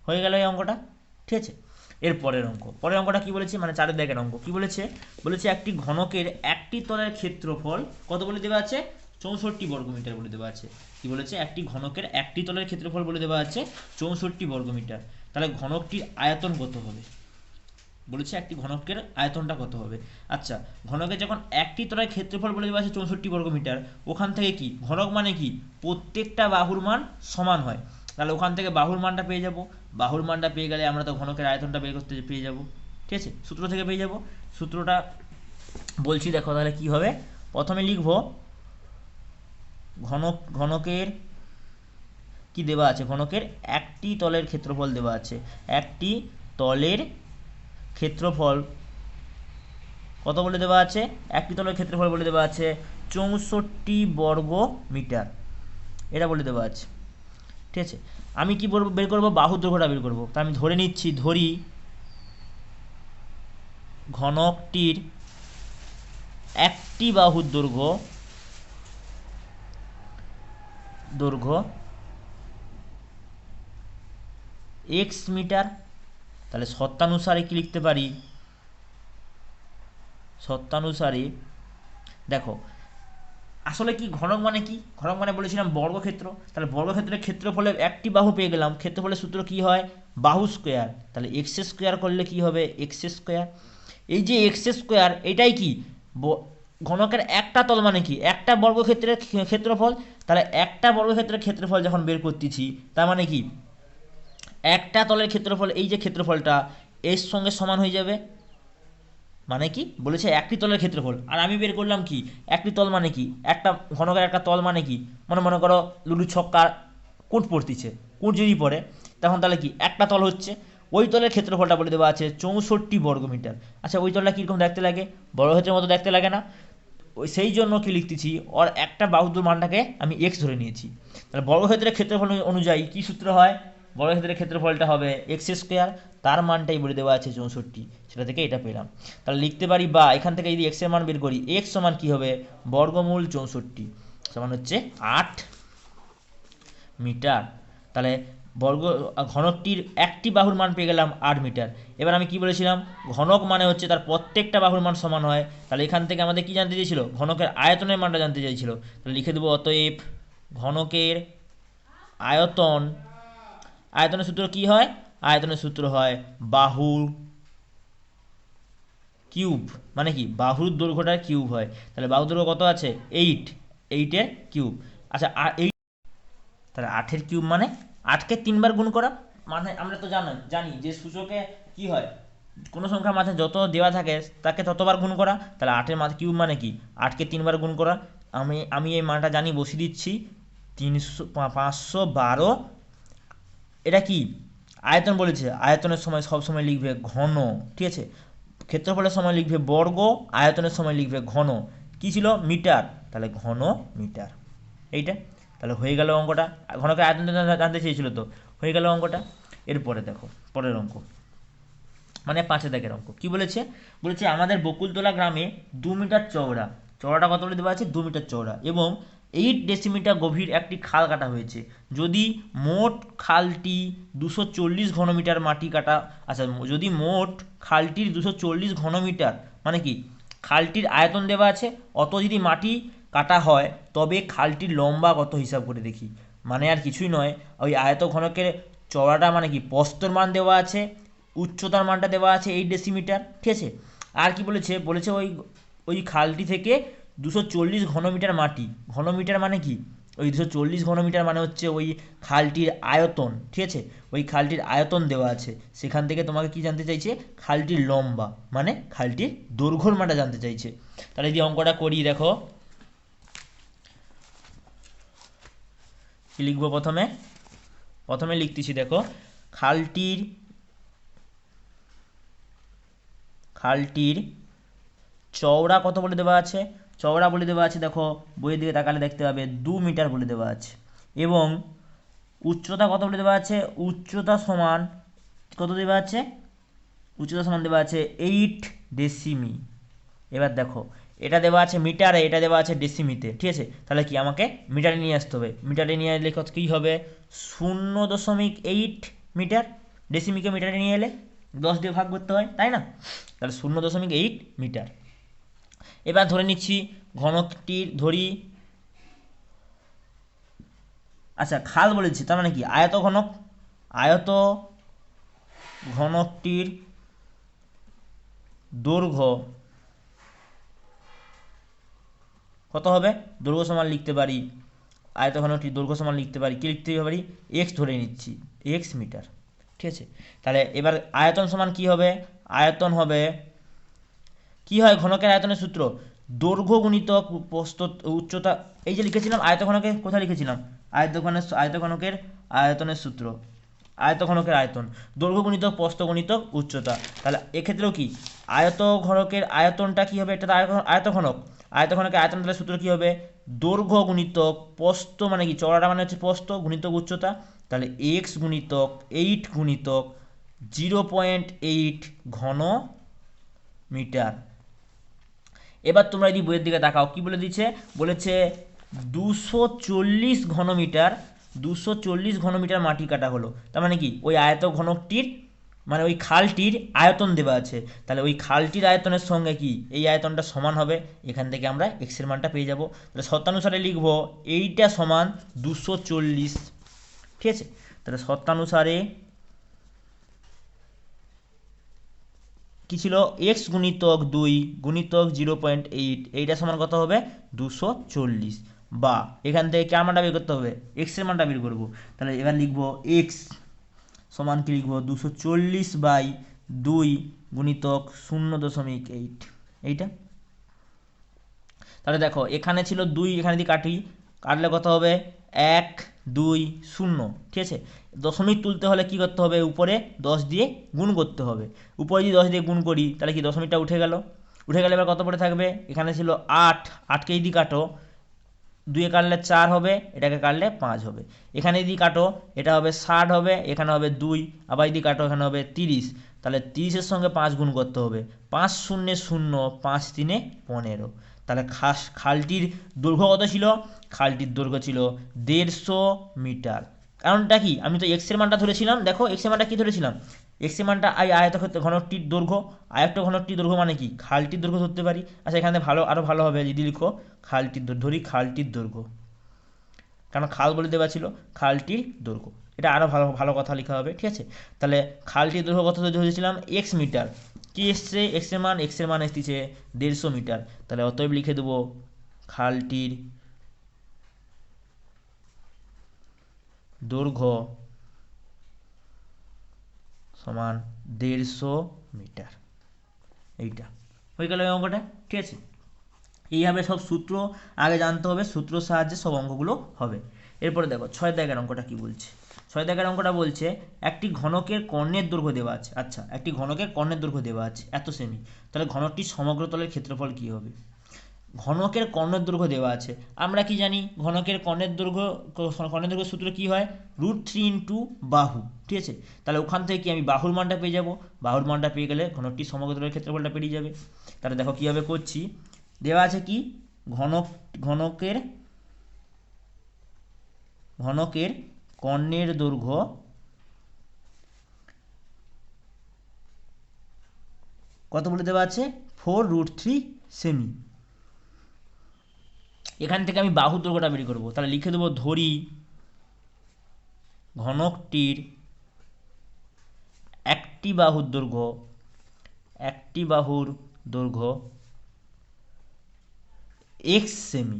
হয়ে গেল এই অঙ্কটা, ঠিক আছে। এর পরের অঙ্কটা কি বলেছে, মানে 4-এর দাগের অঙ্ক কি বলেছে, একটি ঘনকের একটি তলের ক্ষেত্রফল কত বলে দেওয়া আছে, 64 বর্গমিটার বলে দেওয়া আছে। কি বলেছে, একটি ঘনকের একটি তলের ক্ষেত্রফল বলে দেওয়া আছে 64 বর্গমিটার। তাহলে ঘনকটির আয়তন কত হবে, বলেছে একটি ঘনকের আয়তনটা কত হবে। আচ্ছা, ঘনকের যখন একটি তলের ক্ষেত্রফল বলে দেওয়া আছে 64 বর্গমিটার, ওখান থেকে কি ঘনক মানে কি প্রত্যেকটা বাহুর মান সমান হয়, তাহলে ওখান থেকে বাহুর মানটা পেয়ে যাব, বাহুর মানটা পেয়ে গেলে আমরা তো ঘনকের আয়তনটা বের করতে পেয়ে যাব, ঠিক আছে, সূত্র থেকে পেয়ে যাব। সূত্রটা বলছি দেখো, তাহলে কি হবে, প্রথমে লিখব ঘনকের কি দেওয়া আছে, ঘনকের একটি তলের ক্ষেত্রফল দেওয়া আছে, একটি তলের ক্ষেত্রফল কত বলে দেওয়া আছে, একটি তলের ক্ষেত্রফল বলে দেওয়া আছে 64 বর্গ মিটার, এটা বলে দেওয়া আছে। ঠিক আছে, আমি কি বের করবো, বাহুর দৈর্ঘ্যটা বের করবো। তা আমি ধরে নিচ্ছি, ধরি ঘনকটির একটি বাহুর দৈর্ঘ্য x মিটার। তাহলে শর্তানুসারে কি লিখতে পারি, শর্তানুসারে দেখো আসলে কি ঘনক মানে কি, ঘনক মানে বলেছিলাম বর্গক্ষেত্র। তাহলে বর্গক্ষেত্রের ক্ষেত্রফলে একটি বাহু পেয়ে গেলাম, ক্ষেত্রফলের সূত্র কি হয়, বাহু স্কোয়ার। তাহলে এক্স স্কোয়ার করলে কি হবে, এক্স স্কোয়ার। এই যে এক্স স্কোয়ার এটাই কি ঘনকের একটা তল মানে কি, একটা বর্গক্ষেত্রের ক্ষেত্রফল। তাহলে একটা বর্গক্ষেত্রের ক্ষেত্রফল যখন বের করতেছি, তার মানে কি একটা তলের ক্ষেত্রফল, এই যে ক্ষেত্রফলটা এর সঙ্গে সমান হয়ে যাবে। মানে কি বলেছে, একটি তলের ক্ষেত্রফল। আর আমি বের করলাম কি, একটি তল মানে কি, একটা ঘনকের একটা তল মানে কি, মনে করো লুডু ছক্কার কোট পড়তিছে, কোট যদি পড়ে তখন তাহলে কি একটা তল হচ্ছে, ওই তলের ক্ষেত্রফলটা বলে দেওয়া আছে 64 বর্গমিটার। আচ্ছা ওই তলটা কীরকম দেখতে লাগে, বর্গক্ষেত্রের মতো দেখতে লাগে না? ওই সেই জন্য কি লিখতেছি, ওর একটা বাহুর মানটাকে আমি এক্স ধরে নিয়েছি। তাহলে বর্গক্ষেত্রের ক্ষেত্রফল অনুযায়ী কি সূত্র হয়, বর্গক্ষেত্রের ক্ষেত্রফলটা হবে এক্স স্কোয়ার, তার মানটাই বলে দেওয়া আছে 64, সেটা থেকে এটা পেলাম। তাহলে লিখতে পারি, বা এখান থেকে যদি এক্সের মান বের করি, এক্স সমান কী হবে, বর্গমূল 64 সমান হচ্ছে 8 মিটার। তাহলে ঘনকটির একটি বাহুর মান পেয়ে গেলাম 8 মিটার। এবার আমি কি বলেছিলাম, ঘনক মানে হচ্ছে তার প্রত্যেকটা বাহুর মান সমান হয়। তাহলে এখান থেকে আমাদের কি জানতে চেয়েছিল, ঘনকের আয়তনের মানটা জানতে চাইছিল। তাহলে লিখে দেবো, অতএব ঘনকের আয়তন, আয়তনের সূত্র কি হয়, আয়তনের সূত্র হয় বাহুর কিউব, মানে কি বাহুর দৈর্ঘ্যটার কিউব হয়। তাহলে বাহুর দৈর্ঘ্য কত আছে, 8, 8-এর কিউব। আচ্ছা তাহলে 8-এর কিউব মানে 8কে 3 বার গুণ করা। মানে আমরা তো জানি যে সূচকে কি হয়, কোনো সংখ্যার মাঝে যত দেওয়া থাকে তাকে ততবার গুণ করা। তাহলে 8-এর মাঝে কিউব মানে কি, 8কে 3 বার গুণ করা। আমি এই মানটা জানি, বসিয়ে দিচ্ছি 512। এটা কি আয়তন বলেছে, আয়তনের সময় সবসময় লিখবে ঘন, ঠিক আছে। ক্ষেত্রফলের সময় লিখবে বর্গ, আয়তনের সময় লিখবে ঘন। কি ছিল, মিটার, তাহলে ঘন মিটার। এইটা তাহলে হয়ে গেল অঙ্কটা। ঘনকের আয়তন জানতে চেয়েছিল তো, হয়ে গেল অঙ্কটা। এরপরে দেখো পরের অঙ্ক, মানে 5 দাগের অঙ্ক। কি বলেছে, বলেছে আমাদের বকুলতলা গ্রামে 2 মিটার চওড়া, চওড়াটা কত বলে দেওয়া আছে, 2 মিটার চওড়া, এবং 8 ডেসিমিটার গভীর একটি খাল কাটা হয়েছে। যদি মোট খালটি 240 ঘনমিটার মাটি কাটা, আচ্ছা যদি মোট খালটির 240 ঘনমিটার মানে কি, খালটির আয়তন দেওয়া আছে, অত যদি মাটি কাটা হয় তবে খালটির লম্বা কত হিসাব করে দেখি। মানে আর কিছুই নয়, ওই আয়ত ঘনকের চওড়াটা মানে কি, প্রস্থর মান দেওয়া আছে, উচ্চতার মানটা দেওয়া আছে 8 ডেসিমিটার, ঠিক আছে। আর কি বলেছে, বলেছে ওই খালটি থেকে 240 ঘনমিটার মাটি, ঘনমিটার মানে কি, ওই 240 ঘনমিটার মানে হচ্ছে ওই খালটির আয়তন, ঠিক আছে। ওই খালটির আয়তন দেওয়া আছে, সেখান থেকে তোমাকে কি জানতে চাইছে, খালটির লম্বা মানে খালটির দৈর্ঘ্যর মানটা জানতে চাইছে। তাহলে যদি অঙ্কটা করি, দেখো কি লিখবো, প্রথমে লিখতেছি, দেখো খালটির চওড়া কত বলে দেওয়া আছে, চওড়া বলে দেওয়া আছে, দেখো বইয়ের দিকে তাকালে দেখতে পাবে 2 মিটার বলে দেওয়া আছে। এবং উচ্চতা কত বলে দেওয়া আছে, উচ্চতা সমান কত দেওয়া আছে, উচ্চতা সমান দেওয়া আছে 8 ডেসিমি। এবার দেখো এটা দেওয়া আছে মিটারে, এটা দেওয়া আছে ডেসিমিতে, ঠিক আছে। তাহলে কি আমাকে মিটারে নিয়ে আসতে হবে, মিটারে নিয়ে এলে কত কী হবে, 0.8 মিটার, ডেসিমিকে মিটারে নিয়ে এলে 10 দিয়ে ভাগ করতে হয়, তাই না। তাহলে 0.8 মিটার। এবার ধরে নিচ্ছি ঘনকটির ধরি, আচ্ছা খাল বলেছি, তার মানে কি আয়ত ঘনকটির দৈর্ঘ্য কত হবে, দৈর্ঘ্য সমান লিখতে পারি, আয়তঘনকটির দৈর্ঘ্য সমান লিখতে পারি, কি লিখতে পারি, এক্স ধরে নিচ্ছি, এক্স মিটার, ঠিক আছে। তাহলে এবার আয়তন সমান কি হবে, আয়তন হবে কি হয়, ঘনকের আয়তনের সূত্র দৈর্ঘ্য গুণিত প্রস্থ উচ্চতা। এই যে লিখেছিলাম আয়তঘনকে, কোথায় লিখেছিলাম, আয়তঘনকের আয়তনের সূত্র, আয়তঘনকের আয়তন দৈর্ঘ্য গুণিত প্রস্থ গুণিত উচ্চতা। তাহলে এক্ষেত্রেও কি আয়তঘনকের আয়তনটা কি হবে, এটা তো আয়তঘনক, আয়তঘনকের আয়তন তাহলে সূত্র কি হবে, দৈর্ঘ্য গুণিতক প্রস্থ, মানে কি চওড়াটা মানে হচ্ছে প্রস্থ গুণিতক উচ্চতা, তাহলে এক্স গুণিতক 8 গুণিতক 0.8 ঘন মিটার। এবার তোমরা যদি বইয়ের দিকে তাকাও কি বলে দিচ্ছে, বলেছে 240 ঘনমিটার, 240 ঘনমিটার মাটি কাটা হলো। তার মানে কি ওই আয়ত ঘনকটির মানে ওই খালটির আয়তন দেওয়া আছে, তাহলে ওই খালটির আয়তনের সঙ্গে কি এই আয়তনটা সমান হবে, এখান থেকে আমরা এক্স এর মানটা পেয়ে যাব। তাহলে শর্তানুসারে লিখব এইটা সমান 240, ঠিক আছে। তাহলে শর্তানুসারে কি ছিল, এক্স গুণিতক 2 গুণিতক 0.8, এইটা সমান কত হবে 240, বা এখান থেকে কার মানটা বের করতে হবে, এক্স এর মানটা বের করবো। তাহলে এবার লিখবো এক্স সমান কি লিখবো 240/2 গুণিতক 0.8, এইটা। তাহলে দেখো এখানে ছিল 2, এখানে যদি কাটি, কাটলে কত হবে 1 2 0, ঠিক আছে। দশমিক তুলতে হলে কি করতে হবে, উপরে 10 দিয়ে গুণ করতে হবে, উপরে যদি 10 দিয়ে গুণ করি তাহলে কি দশমিকটা উঠে গেল, উঠে গেলে এবার কত পড়ে থাকবে, এখানে ছিল 8, 8কে যদি কাটো 2 কাটলে 4 হবে, এটাকে কাটলে 5 হবে, এখানে যদি কাটো এটা হবে 60 হবে, এখানে হবে 2, আবার যদি কাটো এখানে হবে 30, তাহলে 30-এর সঙ্গে 5 গুণ করতে হবে, 5 0 0 5 3 15। তাহলে খালটির দৈর্ঘ্য কত ছিল, খালটির দৈর্ঘ্য ছিল 150 মিটার। কারণটা কি, আমি তো এক্স এর মানটা ধরেছিলাম, দেখো এক্স এর মানটা কি ধরেছিলাম, এক্স এর মানটা আয়তক্ষেত্র ঘনকটির দৈর্ঘ্য, আয়ত ঘনকটির দৈর্ঘ্য মানে কি খালটির দৈর্ঘ্য ধরতে পারি। আচ্ছা এখানে আরো ভালো হবে যদি লিখো খালটির দৈর্ঘ্য, ধরি খালটির দৈর্ঘ্য, কারণ খাল বলে দেওয়া ছিল, খালটির দৈর্ঘ্য, এটা আরো ভালো ভালো কথা লেখা হবে, ঠিক আছে। তাহলে খালটির দৈর্ঘ্য কত ধরেছিলাম, এক্স মিটার, কি এসছে এক্স এর মান এসেছে 150 মিটার। তাহলে অতএব লিখে দেবো খালটির দৈর্ঘ্য সমান 150 মিটার, এইটা হয়ে গেল এই অঙ্কটা, ঠিক আছে। এইভাবে সব সূত্র আগে জানতে হবে, সূত্রর সাহায্যে সব অঙ্কগুলো হবে। এরপরে দেখো 6 দাগের অঙ্কটা কি বলছে, 6 দাগের অঙ্কটা বলছে একটি ঘনকের কর্ণের দৈর্ঘ্য দেওয়া আছে, আচ্ছা একটি ঘনকের কর্ণের দৈর্ঘ্য দেওয়া আছে এত সেমি, তাহলে ঘনকটির সমগ্র তলের ক্ষেত্রফল কি হবে। ঘনকের কর্ণের দৈর্ঘ্য দেওয়া আছে, আমরা কি জানি ঘনকের কর্ণের দৈর্ঘ্য সূত্র কি হয়, √3 ইন্টু বাহু, ঠিক আছে। তাহলে ওখান থেকে কি আমি বাহুর মানটা পেয়ে যাব, বাহুর মানটা পেয়ে গেলে ঘনকটির সমগ্র তলের ক্ষেত্রফলটা পেরিয়ে যাবে। তাহলে দেখো কীভাবে করছি, দেওয়া আছে কি ঘনকের কর্ণের দৈর্ঘ্য কত বলে দেওয়া আছে 4√3 সেমি। এখান থেকে আমি বাহুর দৈর্ঘ্যটা বের করবো, তাহলে লিখে দেবো ধরি ঘনকটির একটি বাহুর দৈর্ঘ্য এক্স সেমি,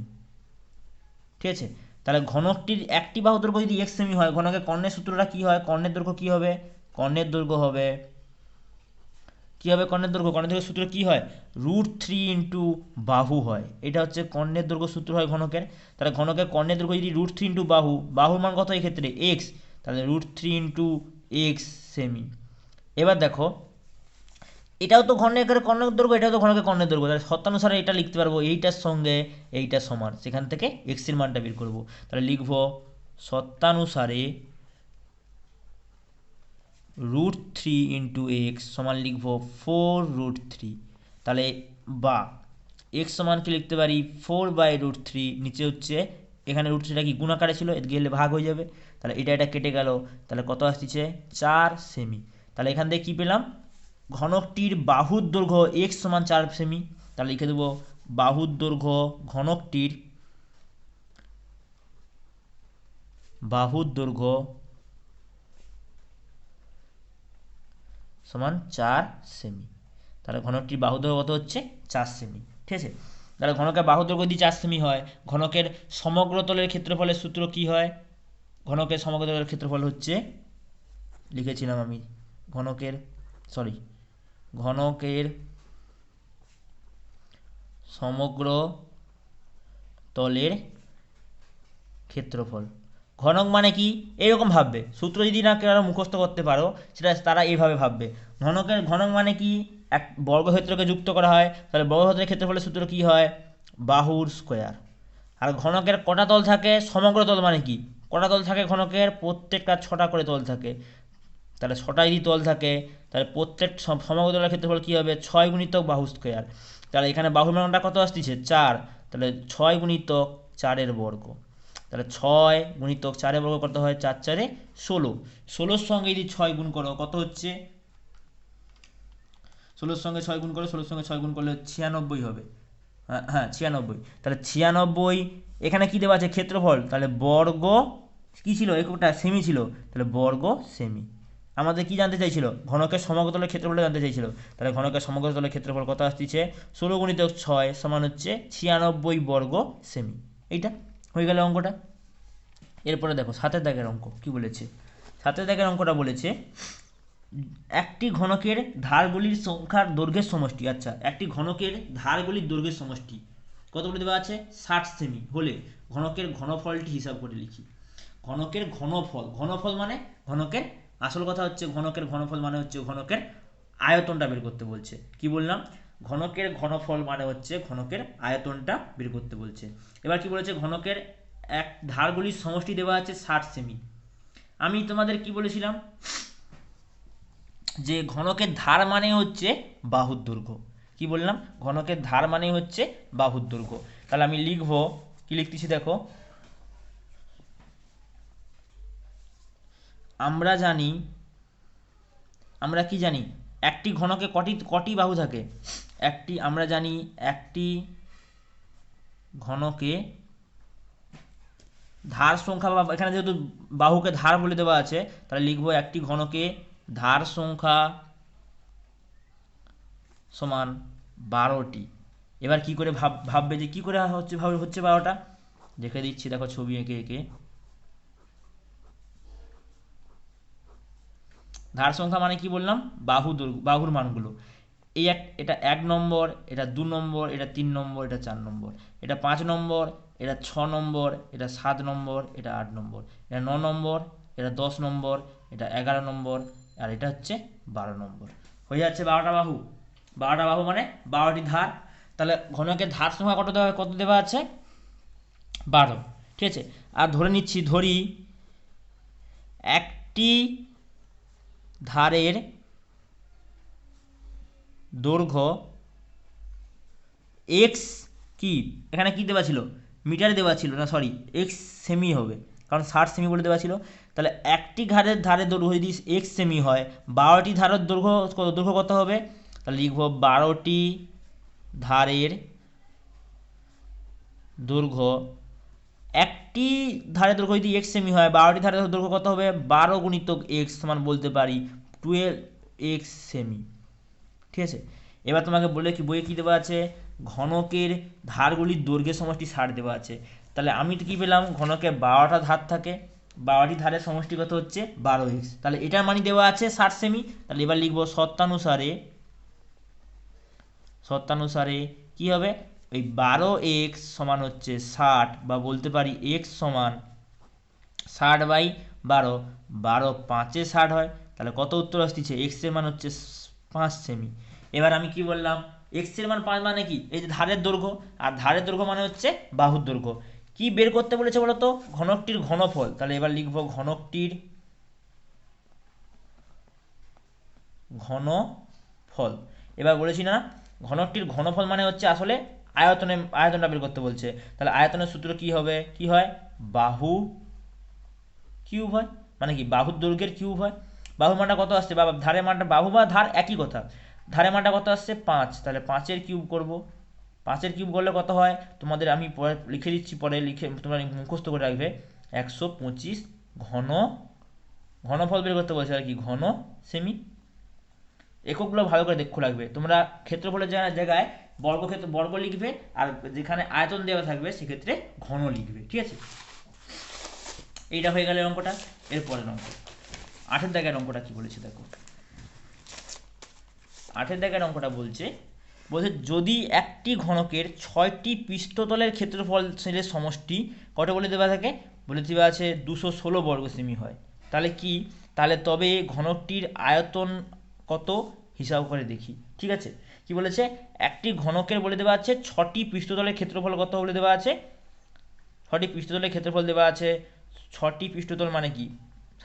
ঠিক আছে। তাহলে ঘনকটির একটি বাহুর দৈর্ঘ্য যদি এক্স সেমি হয়, ঘনকের কর্ণের সূত্রটা কি হয়, কর্ণের দৈর্ঘ্য কি হবে, কর্ণের দৈর্ঘ্য হবে কি হবে, কর্ণের দৈর্ঘ্য সূত্র কি হয়, √3 ইন্টু বাহু হয়, এটা হচ্ছে কর্ণের দৈর্ঘ্য সূত্র হয় ঘনকের। তাহলে ঘনকের কর্ণের দৈর্ঘ্য যদি √3 ইন্টু বাহুর মান কত এই ক্ষেত্রে এক্স, তাহলে √3 ইন্টু এক্স সেমি। এবার দেখো এটাও তো ঘনকের কর্ণের দৈর্ঘ্য, এটাও তো ঘনকের কর্ণের দৈর্ঘ্য, তাহলে শর্তানুসারে এটা লিখতে পারবো এইটার সঙ্গে এইটা সমান, সেখান থেকে এক্স এর মানটা বের করবো। তাহলে লিখবো শর্তানুসারে √3 ইন্টু এক্স সমান লিখবো 4√3, তাহলে বা এক্স সমান কি লিখতে পারি 4/√3, নিচে হচ্ছে এখানে √3টা কি গুণাকারে ছিল, গেলে ভাগ হয়ে যাবে, তাহলে এটা কেটে গেল, তাহলে কত আসছে 4 সেমি। তাহলে এখান থেকে কি পেলাম, ঘনকটির বাহুর দৈর্ঘ্য এক্স সমান 4 সেমি, তাহলে লিখে দেবো বাহুর দৈর্ঘ্য সমান 4 সেমি। তাহলে ঘনকটির বাহু দৈর্ঘ্য কত হচ্ছে 4 সেমি, ঠিক আছে। তাহলে ঘনকের বাহু দৈর্ঘ্য যদি 4 সেমি হয়, ঘনকের সমগ্র তলের ক্ষেত্রফলের সূত্র কি হয়, ঘনকের সমগ্র তলের ক্ষেত্রফল হচ্ছে লিখেছিলাম আমি ঘনকের সমগ্র তলের ক্ষেত্রফল ঘনক মানে কি এরকম ভাববে, সূত্র যদি না কেউ মুখস্থ করতে পারো সেটা তারা এইভাবে ভাববে। ঘনক মানে কি, এক বর্গক্ষেত্রকে যুক্ত করা হয়, তাহলে বর্গক্ষেত্রের ক্ষেত্রফলের সূত্র কি হয়, বাহুর স্কোয়ার। আর ঘনকের কটা তল থাকে, সমগ্র তল মানে কি, কটা তল থাকে ঘনকের, প্রত্যেকটা 6টা করে তল থাকে। তাহলে 6টা যদি তল থাকে তাহলে প্রত্যেক সমগ্র তলের ক্ষেত্রফল কী হবে, 6 গুণিতক বাহু স্কোয়ার। তাহলে এখানে বাহুর মানটা কত আসতেছে, 4, তাহলে 6 গুণিতক 4-এর বর্গ। তাহলে 6 গুণিতক 4-এর বর্গ কত হয়, 4 4-এ 16। 16-র সঙ্গে যদি 6 গুণ করো কত হচ্ছে, 16-র সঙ্গে 6 গুণ করো, 16-র সঙ্গে 6 গুণ করলে 96 হবে। হ্যাঁ 96। তাহলে 96, এখানে কি দেওয়া আছে ক্ষেত্রফল, তাহলে বর্গ কি ছিল, এককটা সেমি ছিল, তাহলে বর্গ সেমি। আমাদের কি জানতে চাইছিল, ঘনকের সমগ্রতলের ক্ষেত্রফলটা জানতে চাইছিল। তাহলে ঘনকের সমগ্রতলের ক্ষেত্রফল কত আসছে, 16 গুণিতক 6 সমান হচ্ছে 96 বর্গ সেমি। এইটা হয়ে গেল অঙ্কটা। এরপরে দেখো 7-এর দাগের অঙ্ক কি বলেছে। 7-এর দাগের অঙ্কটা বলেছে একটি ঘনকের ধারগুলির সংখ্যার দৈর্ঘ্যের সমষ্টি। আচ্ছা, একটি ঘনকের ধারগুলির দৈর্ঘ্যের সমষ্টি কতগুলি দেওয়া আছে, 60 সেমি হলে ঘনকের ঘনফলটি হিসাব করে লিখি। ঘনকের ঘনফল, ঘনফল মানে ঘনকের, আসল কথা হচ্ছে ঘনকের ঘনফল মানে হচ্ছে ঘনকের আয়তনটা বের করতে বলছে। কি বললাম, ঘনকের ঘনফল মানে হচ্ছে ঘনকের আয়তনটা বের করতে বলছে। এবার কি বলেছে, ঘনকের এক ধারগুলির সমষ্টি দেওয়া আছে 60 সেমি। আমি তোমাদের কি বলেছিলাম, যে ঘনকের ধার মানে হচ্ছে বাহুর দৈর্ঘ্য। কি বললাম, ঘনকের ধার মানে হচ্ছে বাহুর দৈর্ঘ্য। তাহলে আমি লিখবো, কি লিখতেছি দেখো, আমরা কি জানি একটি ঘনকে কটি কটি বাহু থাকে, আমরা জানি একটি ঘনকে ধার সংখ্যা, বা এখানে যেহেতু বাহুকে ধার বলে দেওয়া আছে তাহলে লিখবো একটি ঘনকে ধার সংখ্যা সমান 12টি। এবার কি করে ভাববে যে কি করে হচ্ছে 12টা, দেখে দিচ্ছি দেখো ছবি এঁকে এঁকে। ধার সংখ্যা মানে কি বললাম, বাহুর মানগুলো। এটা 1 নম্বর, এটা 2 নম্বর, এটা 3 নম্বর, এটা 4 নম্বর, এটা 5 নম্বর, এটা 6 নম্বর, এটা 7 নম্বর, এটা 8 নম্বর, এটা 9 নম্বর, এটা 10 নম্বর, এটা 11 নম্বর, আর এটা হচ্ছে 12 নম্বর। হয়ে যাচ্ছে 12টা বাহু। 12টা বাহু মানে 12টি ধার। তাহলে ঘনকের ধার সংখ্যা কত দেওয়া আছে, 12। ঠিক আছে, আর ধরি একটি ধারের দৈর্ঘ্য এক্স, কি এখানে কি দেওয়া ছিল, মিটারে দেওয়া ছিল না, সরি এক্স সেমি হবে, কারণ 60 সেমি বলে দেওয়া ছিল। তাহলে একটি ধারের দৈর্ঘ্য যদি এক্স সেমি হয়, 12টি ধারের দৈর্ঘ্য কত হবে, তাহলে লিখব 12টি ধারের দৈর্ঘ্য, একটি ধারের দৈর্ঘ্য যদি এক্স সেমি হয়, 12টি ধারের দৈর্ঘ্য কত হবে, 12 গুণিতক এক্স সমান বলতে পারি 12 এক্স সেমি। ঠিক আছে, এবার তোমাকে বলে কি বইয়ে কী দেওয়া আছে, ঘনকের ধারগুলির দৈর্ঘ্যের সমষ্টি 60 দেওয়া আছে। তাহলে আমি তো কী পেলাম, ঘনকে 12টা ধার থাকে, 12টি ধারের সমষ্টি কত হচ্ছে 12x। তাহলে এটার মানই দেওয়া আছে 60 সেমি। তাহলে এবার লিখবো শর্তানুসারে কি হবে, ওই 12x সমান হচ্ছে 60, বা বলতে পারি x সমান 60/12, 12 5-এ 60 হয়। তাহলে কত উত্তর আসতেছে, x এর মান হচ্ছে 5 সেমি। এবার আমি কি বললাম, x এর মান 5 মানে কি, এই যে ধারের দৈর্ঘ্য, আর ধারের দৈর্ঘ্য মানে হচ্ছে বাহুর দৈর্ঘ্য। কি বের করতে বলেছে বলতো, ঘনকটির ঘনফল। তাহলে এবার লিখব ঘনকটির ঘনফল। এবার বলেছি না, ঘনকটির ঘনফল মানে হচ্ছে আসলে আয়তনটা বের করতে বলছে। তাহলে আয়তনের সূত্র কি হবে, কি হয়, বাহু কিউব হয়, মানে কি বাহুর দৈর্ঘ্যের কিউব হয়। বাহুর মানটা কত আসছে, বা ধারের মানটা, বাহু বা ধার একই কথা, ধারের মানটা কত আসছে 5, তাহলে 5-এর কিউব করব। 5-এর কিউব করলে কত হয়, তোমাদের আমি পরে লিখে দিচ্ছি, পরে লিখে তোমরা মুখস্থ করে রাখবে, 125 ঘনফল বের করতে বলছে আর কি, ঘন সেমি। এককগুলো ভালো করে দেখো রাখবে তোমরা, ক্ষেত্রফলের জায়গায় বর্গ লিখবে, আর যেখানে আয়তন দেওয়া থাকবে সেক্ষেত্রে ঘন লিখবে। ঠিক আছে, এইটা হয়ে গেল অঙ্কটা। এরপরের অঙ্ক 8-এর দাগের অঙ্কটা কি বলেছে দেখো। 8-এর দাগের অঙ্কটা বলছে যদি একটি ঘনকের 6টি পৃষ্ঠতলের ক্ষেত্রফলের সমষ্টি কত বলে দেওয়া থাকে, বলে দেওয়া আছে 216 বর্গ সেমি হয়। তাহলে কি, তাহলে তবে ঘনকটির আয়তন কত হিসাব করে দেখি। ঠিক আছে, কি বলেছে, একটি ঘনকের বলে দেওয়া আছে 6টি পৃষ্ঠতলের ক্ষেত্রফল কত বলে দেওয়া আছে, 6টি পৃষ্ঠতলের ক্ষেত্রফল দেওয়া আছে। 6টি পৃষ্ঠতল মানে কি,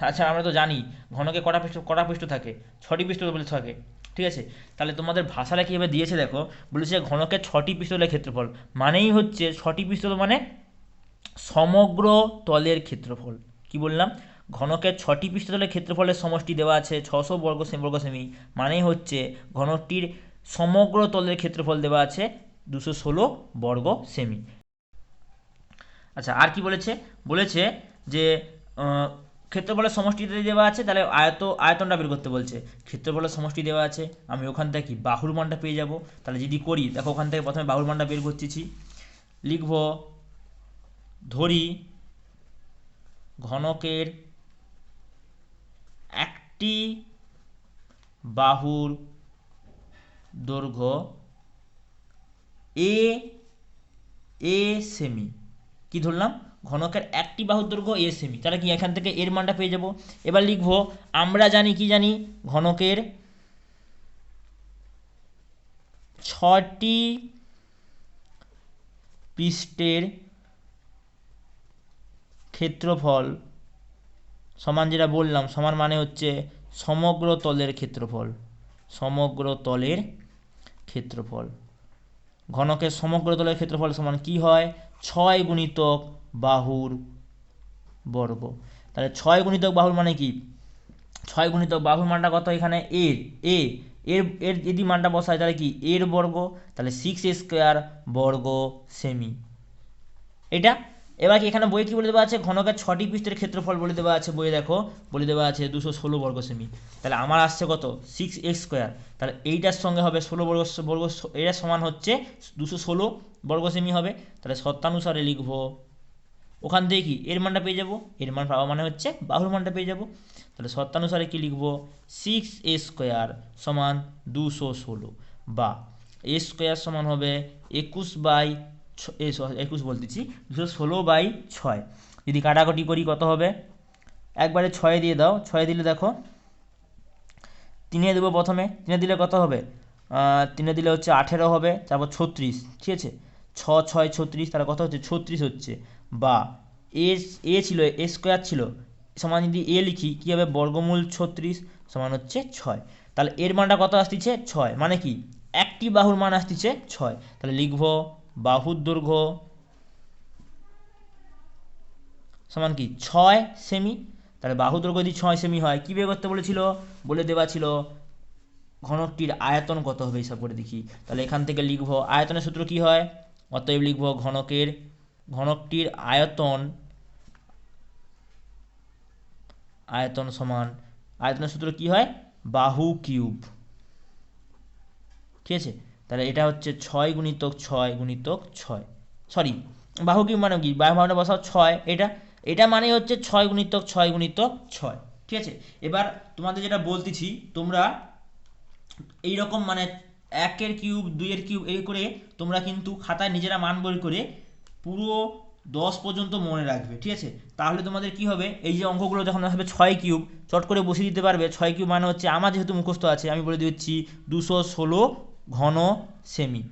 আচ্ছা আমরা তো জানি ঘনকে কটা পৃষ্ঠ থাকে, 6টি পৃষ্ঠতল বলে থাকে। ঠিক আছে, তাহলে তোমাদের ভাষাটা কীভাবে দিয়েছে দেখো, বলেছে ঘনকের 6টি পৃষ্ঠতলের ক্ষেত্রফল, মানেই হচ্ছে 6টি পৃষ্ঠতল মানে সমগ্র তলের ক্ষেত্রফল। কি বললাম, ঘনকের 6টি পৃষ্ঠতলের ক্ষেত্রফলের সমষ্টি দেওয়া আছে 600 বর্গ সেমি, মানেই হচ্ছে ঘনকটির সমগ্র তলের ক্ষেত্রফল দেওয়া আছে 216 বর্গ সেমি। আচ্ছা আর কি বলেছে, বলেছে যে ক্ষেত্রফলের সমষ্টি দেওয়া আছে, তাহলে আয়তনটা বের করতে বলছে। ক্ষেত্রফলের সমষ্টি দেওয়া আছে, আমি ওখান থেকে কি বাহুর মানটা পেয়ে যাব। তাহলে যদি করি দেখো, ওখান থেকে প্রথমে বাহুর মানটা বের করতেছি, লিখব ধরি ঘনকের একটি বাহুর দৈর্ঘ্য এ সেমি। কি ধরলাম, ঘনকের একটি বাহুর দৈর্ঘ্য এ সেমি, তাহলে কি এখান থেকে এর মানটা পেয়ে যাব। এবার লিখব, আমরা জানি কি জানি, ঘনকের 6টি পৃষ্ঠের ক্ষেত্রফল সমান, যেটা বললাম সমান মানে হচ্ছে সমগ্র তলের ক্ষেত্রফল, সমগ্র তলের ক্ষেত্রফল। ঘনকের সমগ্র তলের ক্ষেত্রফল সমান কি হয়, 6 গুণিতক বাহুর বর্গ। তাহলে 6 গুণিতক বাহুর মানে কি, 6 গুণিতক বাহুর মানটা কত, এখানে এর এর যদি মানটা বসায় তাহলে কি এর বর্গ, তাহলে 6a² বর্গ সেমি এটা। এবার কি এখানে বইয়ে কি বলে দেওয়া আছে, ঘনকের 6টি পৃষ্ঠের ক্ষেত্রফল বলে দেওয়া আছে, বইয়ে দেখো বলে দেওয়া আছে 216 বর্গ সেমি। তাহলে আমার আসছে কত, 6a², তাহলে এইটার সঙ্গে হবে 16 বর্গ, এটা সমান হচ্ছে 216 বর্গ সেমি হবে। তাহলে শর্তানুসারে লিখব, ওখান থেকে কি এর মানটা পেয়ে যাব, এর মান পাওয়া মানে হচ্ছে বাহুর মানটা পেয়ে যাব। তাহলে শর্তানুসারে কি লিখব, 6a² সমান 216, বা a² সমান হবে 21 বলতেছি 216/6। যদি কাটাকাটি করি কত হবে, একবারে 6 দিয়ে দাও, 6 দিলে দেখো 3 দেবো প্রথমে, 3 দিলে কত হবে, 3 দিলে হচ্ছে 18 হবে, তারপর 36। ঠিক আছে, 6 6 36, তাহলে কত হচ্ছে 36 হচ্ছে। বা ছিল a² ছিল, সমান যদি এ লিখি কী হবে, বর্গমূল 36 সমান হচ্ছে 6। তাহলে এর মানটা কত আসতেছে 6, মানে কি একটি বাহুর মান আসতেছে 6। তাহলে লিখব বাহুর দৈর্ঘ্য সমান কি 6 সেমি। তাহলে বাহু দৈর্ঘ্য যদি 6 সেমি হয়, কী বের করতে বলেছিল, বলে দেওয়া ছিল ঘনকটির আয়তন কত হবে হিসাব করে দেখি। তাহলে এখান থেকে লিখব, আয়তনের সূত্র কি হয়, অতএব লিখব ঘনকটির আয়তন সমান, আয়তনের সূত্র কি হয়, বাহু কিউব। ঠিক আছে, তাহলে এটা হচ্ছে 6 গুণিতক 6 গুণিতক 6, সরি বাহু কিউব মানে কি, বাহু মানে বসাও 6, এটা মানে হচ্ছে 6 গুণিতক 6 গুণিতক 6। ঠিক আছে, এবার তোমাদের যেটা বলতেছি, তোমরা এইরকম মানে 1 কিউব 2 কিউব এই করে তোমরা কিন্তু খাতায় নিজেরা মান বের করে পুরো 10 পর্যন্ত মনে রাখবে। ঠিক আছে, তাহলে তোমাদের কি হবে, এই যে অঙ্কগুলো যখন আসবে 6 কিউব চট করে বসিয়ে দিতে পারবে। 6 কিউব মানে হচ্ছে, আমার যেহেতু মুখস্থ আছে আমি বলে দিচ্ছি 216 ঘন সেমি।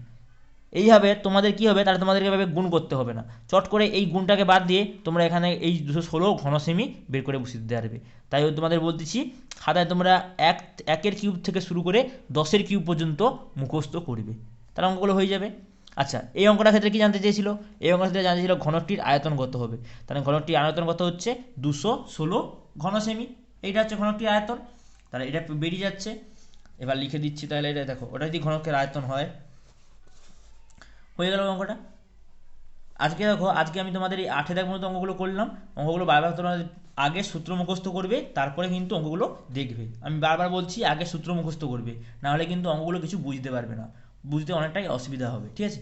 এইভাবে তোমাদের কি হবে, তাহলে তোমাদেরকে এভাবে গুণ করতে হবে না, চট করে এই গুণটাকে বাদ দিয়ে তোমরা এখানে এই 216 ঘন সেমি বের করে বসিয়ে দিতে পারবে। তাই তোমাদের বলতেছি, খাতায় তোমরা 1 কিউব থেকে শুরু করে 10 কিউব পর্যন্ত মুখস্থ করবে, তাহলে অঙ্কগুলো হয়ে যাবে। আচ্ছা, এই অঙ্কটার ক্ষেত্রে কি জানতে চেয়েছিল, এই অঙ্কটার ক্ষেত্রে জানতে চেয়েছিল ঘনকটির আয়তন কত হবে। তাহলে ঘনকটির আয়তন কত হচ্ছে 216 ঘন সেমি, এইটা হচ্ছে ঘনকটির আয়তন। তাহলে এটা বেরিয়ে যাচ্ছে, এবার লিখে দিচ্ছি। তাহলে এটা দেখো, ওটা যদি ঘনকের আয়তন হয়, হয়ে গেল অঙ্কটা। আজকে দেখো, আজকে আমি তোমাদের এই 8 দাগ মতো অঙ্কগুলো করলাম। অঙ্কগুলো বারবার তোমাদের আগে সূত্র মুখস্থ করবে, তারপরে কিন্তু অঙ্কগুলো দেখবে। আমি বারবার বলছি আগে সূত্র মুখস্থ করবে, নাহলে কিন্তু অঙ্কগুলো কিছু বুঝতে পারবে না, বুঝতে অনেকটাই অসুবিধা হবে। ঠিক আছে।